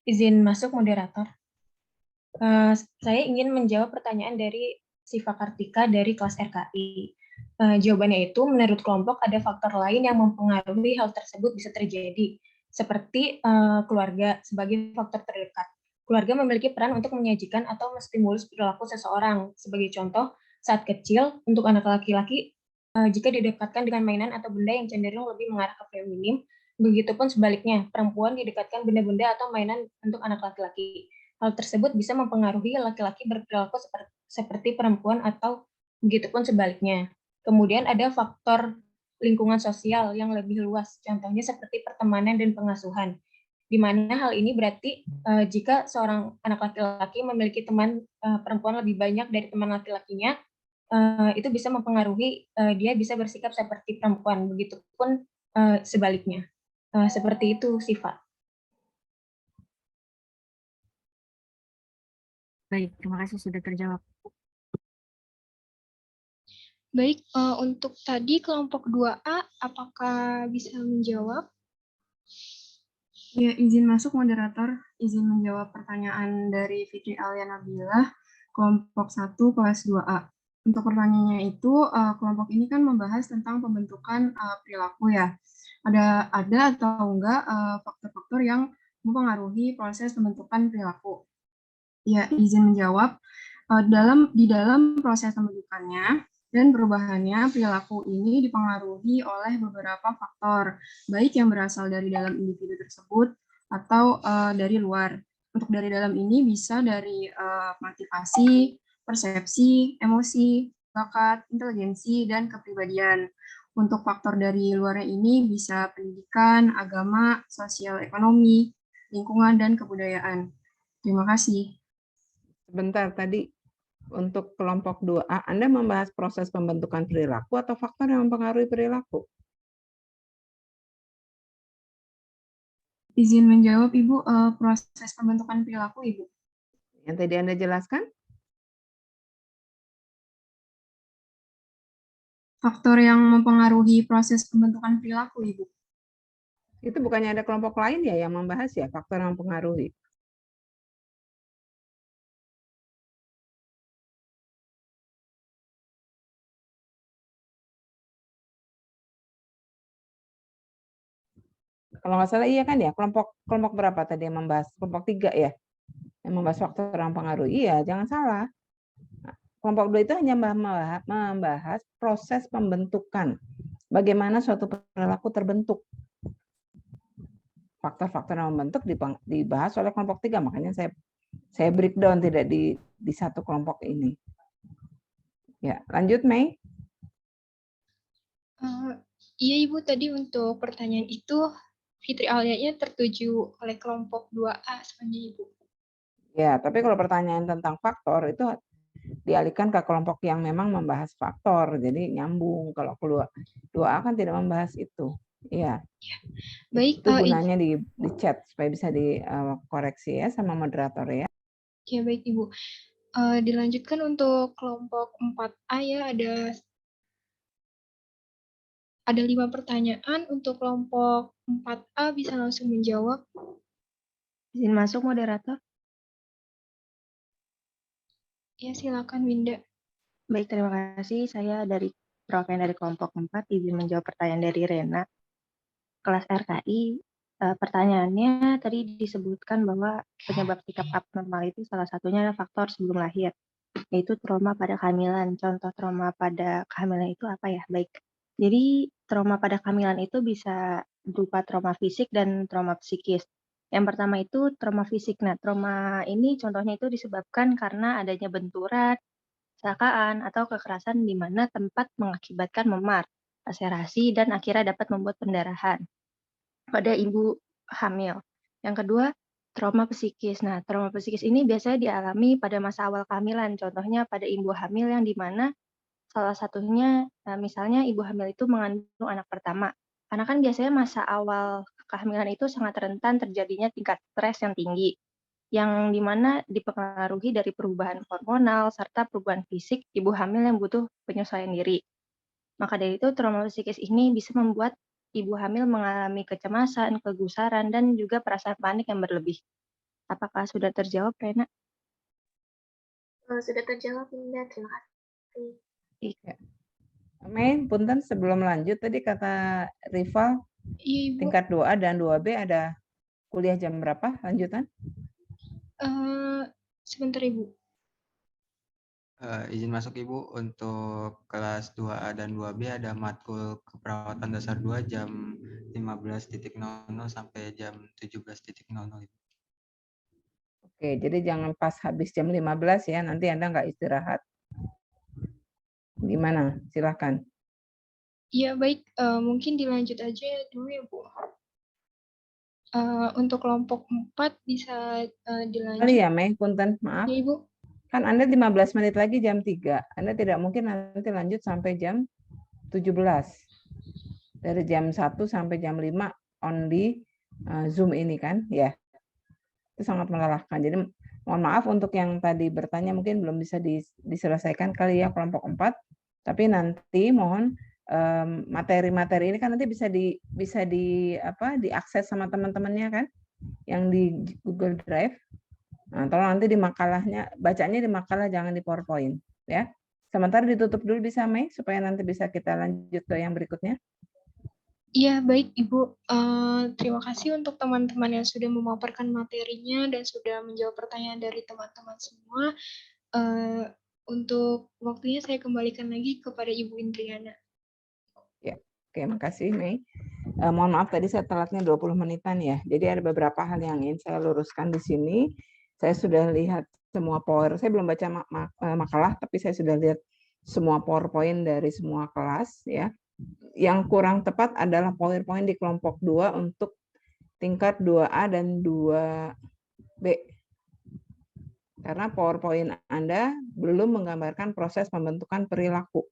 Izin masuk moderator. Saya ingin menjawab pertanyaan dari Siva Kartika dari kelas RKI. Jawabannya itu, menurut kelompok ada faktor lain yang mempengaruhi hal tersebut bisa terjadi, seperti keluarga sebagai faktor terdekat. Keluarga memiliki peran untuk menyajikan atau menstimulus perilaku seseorang. Sebagai contoh, saat kecil, untuk anak laki-laki, jika didekatkan dengan mainan atau benda yang cenderung lebih mengarah ke feminim, begitupun sebaliknya, perempuan didekatkan benda-benda atau mainan untuk anak laki-laki. Hal tersebut bisa mempengaruhi laki-laki berperilaku seperti perempuan atau begitupun sebaliknya. Kemudian ada faktor lingkungan sosial yang lebih luas, contohnya seperti pertemanan dan pengasuhan. Di mana hal ini berarti jika seorang anak laki-laki memiliki teman perempuan lebih banyak dari teman laki-lakinya, itu bisa mempengaruhi dia bisa bersikap seperti perempuan, begitupun sebaliknya. Seperti itu, Siva. Baik, terima kasih sudah terjawab. Baik, untuk tadi kelompok 2A, apakah bisa menjawab? Ya, izin masuk moderator, izin menjawab pertanyaan dari Fitri Alia Nabila, kelompok 1 kelas 2A. Untuk pertanyaannya itu, kelompok ini kan membahas tentang pembentukan perilaku ya. Ada atau enggak faktor-faktor yang mempengaruhi proses pembentukan perilaku? Ya, izin menjawab. Di dalam proses pembentukannya dan perubahannya, perilaku ini dipengaruhi oleh beberapa faktor, baik yang berasal dari dalam individu tersebut atau dari luar. Untuk dari dalam ini bisa dari motivasi, persepsi, emosi, bakat, inteligensi, dan kepribadian. Untuk faktor dari luarnya ini bisa pendidikan, agama, sosial ekonomi, lingkungan, dan kebudayaan. Terima kasih. Sebentar, tadi untuk kelompok 2A, Anda membahas proses pembentukan perilaku atau faktor yang mempengaruhi perilaku? Izin menjawab, Ibu, proses pembentukan perilaku, Ibu. Yang tadi Anda jelaskan? Faktor yang mempengaruhi proses pembentukan perilaku, Ibu. Itu bukannya ada kelompok lain ya yang membahas ya, faktor yang mempengaruhi? Kalau nggak salah iya kan ya, kelompok berapa tadi yang membahas? Kelompok 3 ya, yang membahas faktor yang mempengaruhi. Iya, jangan salah. Kelompok 2 itu hanya membahas proses pembentukan. Bagaimana suatu perilaku terbentuk. Faktor-faktor yang membentuk dibahas oleh kelompok 3, makanya saya breakdown tidak di satu kelompok ini. Ya, lanjut Mei. Iya Ibu, tadi untuk pertanyaan itu Fitri Alia-nya tertuju oleh kelompok 2A sebenarnya Ibu. Ya, tapi kalau pertanyaan tentang faktor itu dialihkan ke kelompok yang memang membahas faktor, jadi nyambung. Kalau 2A kan tidak membahas itu. Iya. Baik, itu gunanya di chat supaya bisa dikoreksi ya sama moderator ya. Ya baik Ibu. Dilanjutkan untuk kelompok 4A ya, ada 5 pertanyaan. Untuk kelompok 4A bisa langsung menjawab. Izin masuk moderator. Ya, silakan Winda. Baik, terima kasih. Saya dari perwakilan dari kelompok 4, izin menjawab pertanyaan dari Rena. Kelas RKI, pertanyaannya tadi disebutkan bahwa penyebab sikap abnormal itu salah satunya adalah faktor sebelum lahir. yaitu trauma pada kehamilan. Contoh trauma pada kehamilan itu apa ya? Baik. Jadi trauma pada kehamilan itu bisa berupa trauma fisik dan trauma psikis. Yang pertama itu trauma fisik. Nah, trauma ini contohnya itu disebabkan karena adanya benturan, kecelakaan, atau kekerasan di mana tempat mengakibatkan memar, laserasi, dan akhirnya dapat membuat pendarahan pada ibu hamil. Yang kedua, trauma psikis. Nah, trauma psikis ini biasanya dialami pada masa awal kehamilan. Contohnya pada ibu hamil yang dimana salah satunya, misalnya ibu hamil itu mengandung anak pertama. Karena kan biasanya masa awal kehamilan itu sangat rentan terjadinya tingkat stres yang tinggi, yang dimana dipengaruhi dari perubahan hormonal serta perubahan fisik ibu hamil yang butuh penyesuaian diri. Maka dari itu, trauma psikis ini bisa membuat ibu hamil mengalami kecemasan, kegusaran, dan juga perasaan panik yang berlebih. Apakah sudah terjawab, Rena? Sudah terjawab, Linda. Terima kasih. Iya. Mei, punten sebelum lanjut tadi kata Rival, Iya, Ibu. tingkat 2A dan 2B ada kuliah jam berapa lanjutan? Sebentar, Ibu. Izin masuk Ibu, untuk kelas 2A dan 2B ada matkul keperawatan dasar 2 jam 15.00 sampai jam 17.00. Oke, jadi jangan pas habis jam 15 ya, nanti Anda nggak istirahat. Gimana? Silakan. Iya, baik. Mungkin dilanjut aja dulu ya, Bu. Untuk kelompok 4 bisa dilanjut. Kali ya, Mei, punten, maaf. Ya, Ibu. Kan Anda 15 menit lagi jam 3. Anda tidak mungkin nanti lanjut sampai jam 17. Dari jam 1 sampai jam 5 on di Zoom ini kan, ya. Itu sangat melelahkan. Jadi mohon maaf untuk yang tadi bertanya mungkin belum bisa diselesaikan kali ya kelompok 4. Tapi nanti mohon materi-materi ini kan nanti bisa diakses sama teman-temannya kan, yang di Google Drive. Nah, tolong nanti di makalahnya, bacanya di makalah, jangan di PowerPoint ya. Sementara ditutup dulu bisa, Mei, supaya nanti bisa kita lanjut ke yang berikutnya. Iya, baik Ibu. Terima kasih untuk teman-teman yang sudah memaparkan materinya dan sudah menjawab pertanyaan dari teman-teman semua. Untuk waktunya saya kembalikan lagi kepada Ibu Indriana. Ya, oke, makasih Mei. Mohon maaf tadi saya telatnya 20 menitan ya. Jadi ada beberapa hal yang ingin saya luruskan di sini. Saya sudah lihat semua power. Saya belum baca makalah, tapi saya sudah lihat semua PowerPoint dari semua kelas ya. Yang kurang tepat adalah PowerPoint di kelompok 2 untuk tingkat 2A dan 2B. Karena PowerPoint Anda belum menggambarkan proses pembentukan perilaku.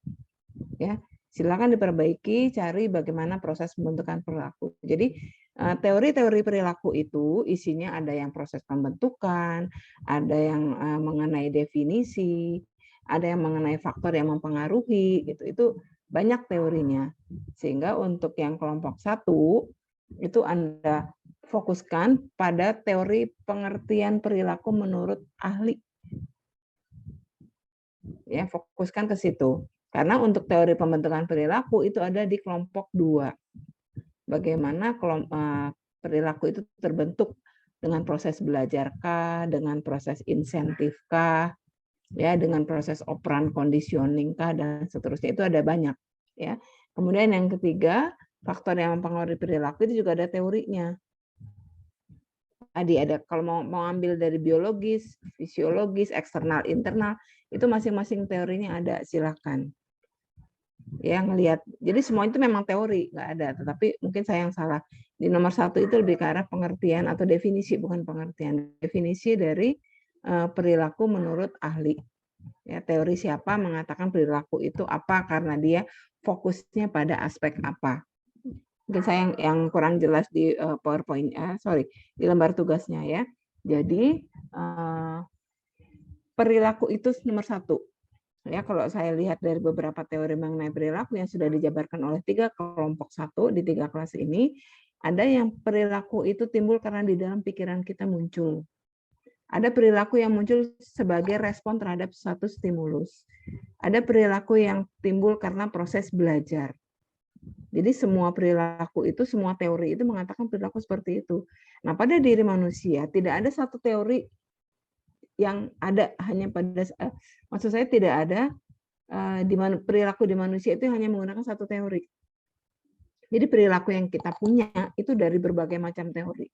Ya, silakan diperbaiki, cari bagaimana proses pembentukan perilaku. Jadi teori-teori perilaku itu isinya ada yang proses pembentukan, ada yang mengenai definisi, ada yang mengenai faktor yang mempengaruhi, gitu. Itu banyak teorinya. Sehingga untuk yang kelompok 1 itu Anda fokuskan pada teori pengertian perilaku menurut ahli. Ya, fokuskan ke situ. Karena untuk teori pembentukan perilaku itu ada di kelompok 2. Bagaimana perilaku itu terbentuk dengan proses belajarkah, dengan proses insentifkah, ya, dengan proses operan conditioning-kah, dan seterusnya. Itu ada banyak. Ya. Kemudian yang ketiga, faktor yang mempengaruhi perilaku itu juga ada teorinya. Ada kalau mau ambil dari biologis, fisiologis, eksternal, internal, itu masing-masing teorinya ada, silakan. Ya, ngelihat. Jadi semua itu memang teori, nggak ada. Tetapi mungkin saya yang salah. Di nomor 1 itu lebih ke arah pengertian atau definisi, bukan pengertian. Definisi dari perilaku menurut ahli. Ya, teori siapa mengatakan perilaku itu apa, karena dia fokusnya pada aspek apa. Mungkin saya yang kurang jelas di PowerPoint, di lembar tugasnya ya. Jadi perilaku itu nomor 1. Ya, kalau saya lihat dari beberapa teori mengenai perilaku yang sudah dijabarkan oleh 3 kelompok 1 di 3 kelas ini, ada yang perilaku itu timbul karena di dalam pikiran kita muncul. Ada perilaku yang muncul sebagai respon terhadap suatu stimulus. Ada perilaku yang timbul karena proses belajar. Jadi semua perilaku itu, semua teori itu mengatakan perilaku seperti itu. Nah, pada diri manusia tidak ada satu teori yang ada hanya pada maksud saya tidak ada perilaku di manusia itu hanya menggunakan satu teori. Jadi perilaku yang kita punya itu dari berbagai macam teori.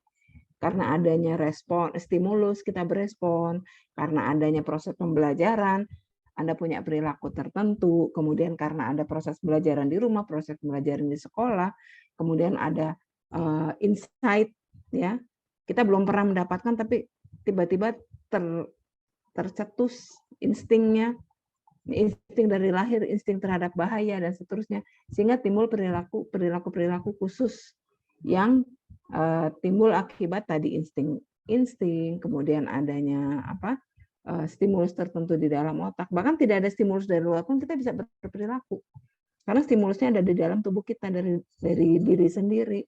Karena adanya respon, stimulus kita berespon, karena adanya proses pembelajaran, Anda punya perilaku tertentu, kemudian karena ada proses pembelajaran di rumah, proses pembelajaran di sekolah, kemudian ada insight, ya. Kita belum pernah mendapatkan, tapi tiba-tiba tercetus instingnya, insting dari lahir, insting terhadap bahaya dan seterusnya, sehingga timbul perilaku khusus yang timbul akibat tadi insting, kemudian adanya stimulus tertentu di dalam otak. Bahkan tidak ada stimulus dari luar pun kita bisa berperilaku, karena stimulusnya ada di dalam tubuh kita dari diri sendiri.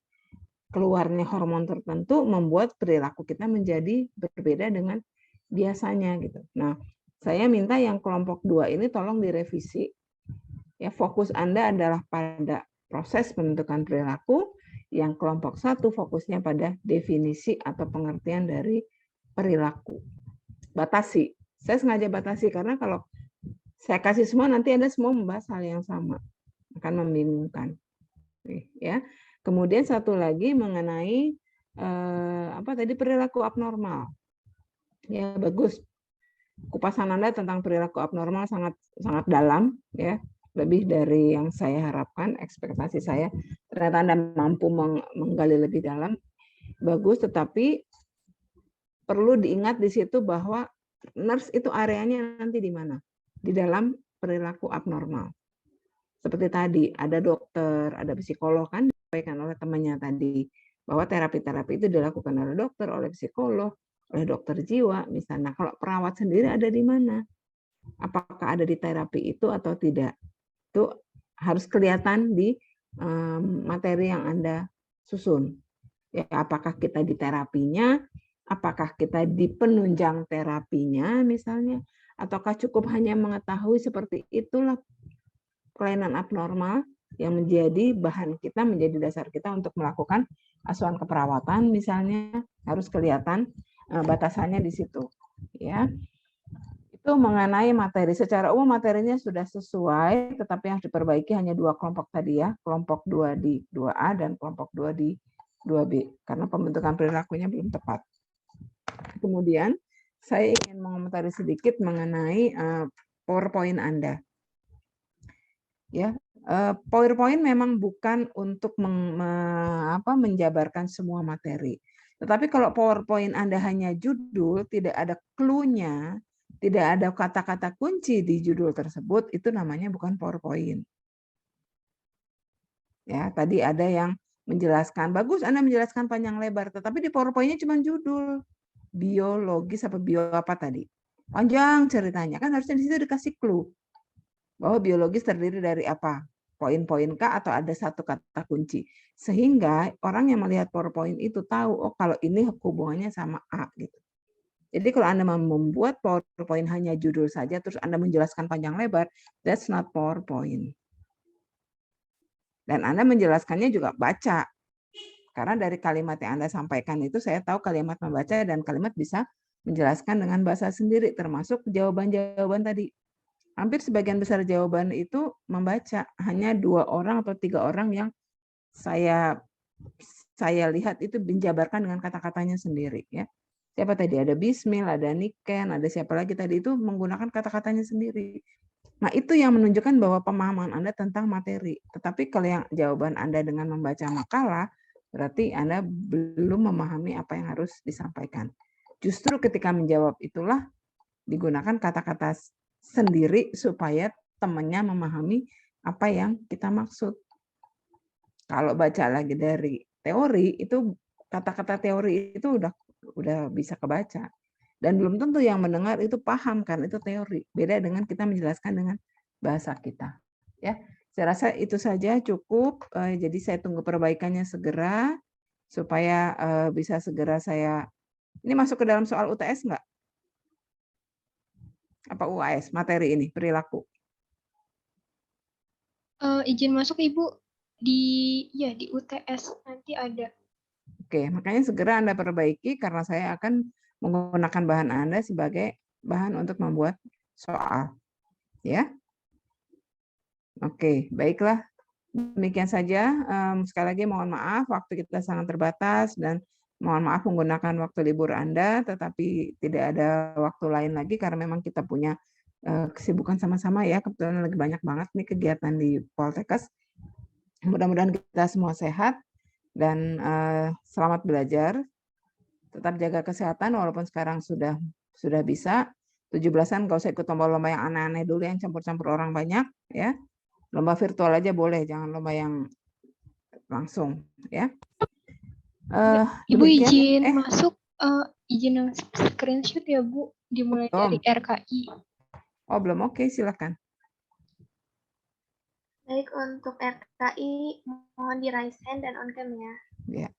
Keluarnya hormon tertentu membuat perilaku kita menjadi berbeda dengan biasanya gitu. Nah, saya minta yang kelompok 2 ini tolong direvisi. Ya, fokus Anda adalah pada proses pembentukan perilaku, yang kelompok 1 fokusnya pada definisi atau pengertian dari perilaku. Batasi. Saya sengaja batasi karena kalau saya kasih semua nanti Anda semua membahas hal yang sama. Akan membingungkan. Ya. Kemudian satu lagi mengenai perilaku abnormal. Ya, bagus. Kupasan Anda tentang perilaku abnormal sangat dalam, ya. Lebih dari yang saya harapkan, ekspektasi saya. Ternyata Anda mampu menggali lebih dalam. Bagus, tetapi perlu diingat di situ bahwa nurse itu areanya nanti di mana? Di dalam perilaku abnormal. Seperti tadi, ada dokter, ada psikolog, kan disampaikan oleh temannya tadi, bahwa terapi-terapi itu dilakukan oleh dokter, oleh psikolog, oleh dokter jiwa, misalnya. Kalau perawat sendiri ada di mana? Apakah ada di terapi itu atau tidak? Itu harus kelihatan di materi yang Anda susun. Ya, apakah kita di terapinya, apakah kita di penunjang terapinya misalnya, ataukah cukup hanya mengetahui seperti itulah kelainan abnormal yang menjadi bahan kita, menjadi dasar kita untuk melakukan asuhan keperawatan misalnya, harus kelihatan batasannya di situ. Ya. Itu mengenai materi. Secara umum materinya sudah sesuai, tetapi yang diperbaiki hanya 2 kelompok tadi ya, kelompok 2 di 2A dan kelompok 2 di 2B, karena pembentukan perilakunya belum tepat. Kemudian saya ingin mengomentari sedikit mengenai PowerPoint Anda. Ya, PowerPoint memang bukan untuk menjabarkan semua materi. Tetapi kalau PowerPoint Anda hanya judul, tidak ada clue-nya, tidak ada kata-kata kunci di judul tersebut, itu namanya bukan PowerPoint. Ya, tadi ada yang menjelaskan, bagus Anda menjelaskan panjang lebar, tetapi di PowerPoint-nya cuma judul. Biologis apa bio apa tadi? Panjang ceritanya, kan harusnya di situ dikasih clue. Bahwa biologis terdiri dari apa? Poin-poin kah atau ada satu kata kunci. Sehingga orang yang melihat PowerPoint itu tahu, oh kalau ini hubungannya sama A gitu. Jadi kalau Anda membuat PowerPoint hanya judul saja, terus Anda menjelaskan panjang lebar, that's not PowerPoint. Dan Anda menjelaskannya juga baca. Karena dari kalimat yang Anda sampaikan itu, saya tahu kalimat membaca dan kalimat bisa menjelaskan dengan bahasa sendiri, termasuk jawaban-jawaban tadi. Hampir sebagian besar jawaban itu membaca. Hanya 2 orang atau 3 orang yang saya lihat itu menjabarkan dengan kata-katanya sendiri. Ya. Siapa tadi? Ada Bismil, ada Niken, ada siapa lagi tadi itu menggunakan kata-katanya sendiri. Nah, itu yang menunjukkan bahwa pemahaman Anda tentang materi. Tetapi kalau yang jawaban Anda dengan membaca makalah, berarti Anda belum memahami apa yang harus disampaikan. Justru ketika menjawab itulah digunakan kata-kata sendiri supaya temannya memahami apa yang kita maksud. Kalau baca lagi dari teori, itu kata-kata teori itu udah bisa kebaca. Dan belum tentu yang mendengar itu paham kan itu teori. Beda dengan kita menjelaskan dengan bahasa kita. Ya, saya rasa itu saja cukup. Jadi saya tunggu perbaikannya segera supaya bisa segera saya. Ini masuk ke dalam soal UTS enggak? Apa UAS materi ini perilaku? Izin masuk Ibu di UTS nanti ada. Oke, makanya segera Anda perbaiki karena saya akan menggunakan bahan Anda sebagai bahan untuk membuat soal. Ya. Oke, baiklah. Demikian saja. Sekali lagi mohon maaf, waktu kita sangat terbatas dan mohon maaf menggunakan waktu libur Anda, tetapi tidak ada waktu lain lagi karena memang kita punya kesibukan sama-sama ya. Kebetulan lagi banyak banget nih kegiatan di Poltekkes. Mudah-mudahan kita semua sehat dan selamat belajar. Tetap jaga kesehatan walaupun sekarang sudah bisa. 17-an nggak usah ikut lomba-lomba yang aneh-aneh dulu yang campur-campur orang banyak ya. Lomba virtual aja boleh, jangan lomba yang langsung ya. Ibu izin masuk, izin yang screenshot ya Bu, dimulai dari RKI. Oh belum, oke silakan. Baik, untuk RKI mohon di raise hand dan on cam ya. Ya.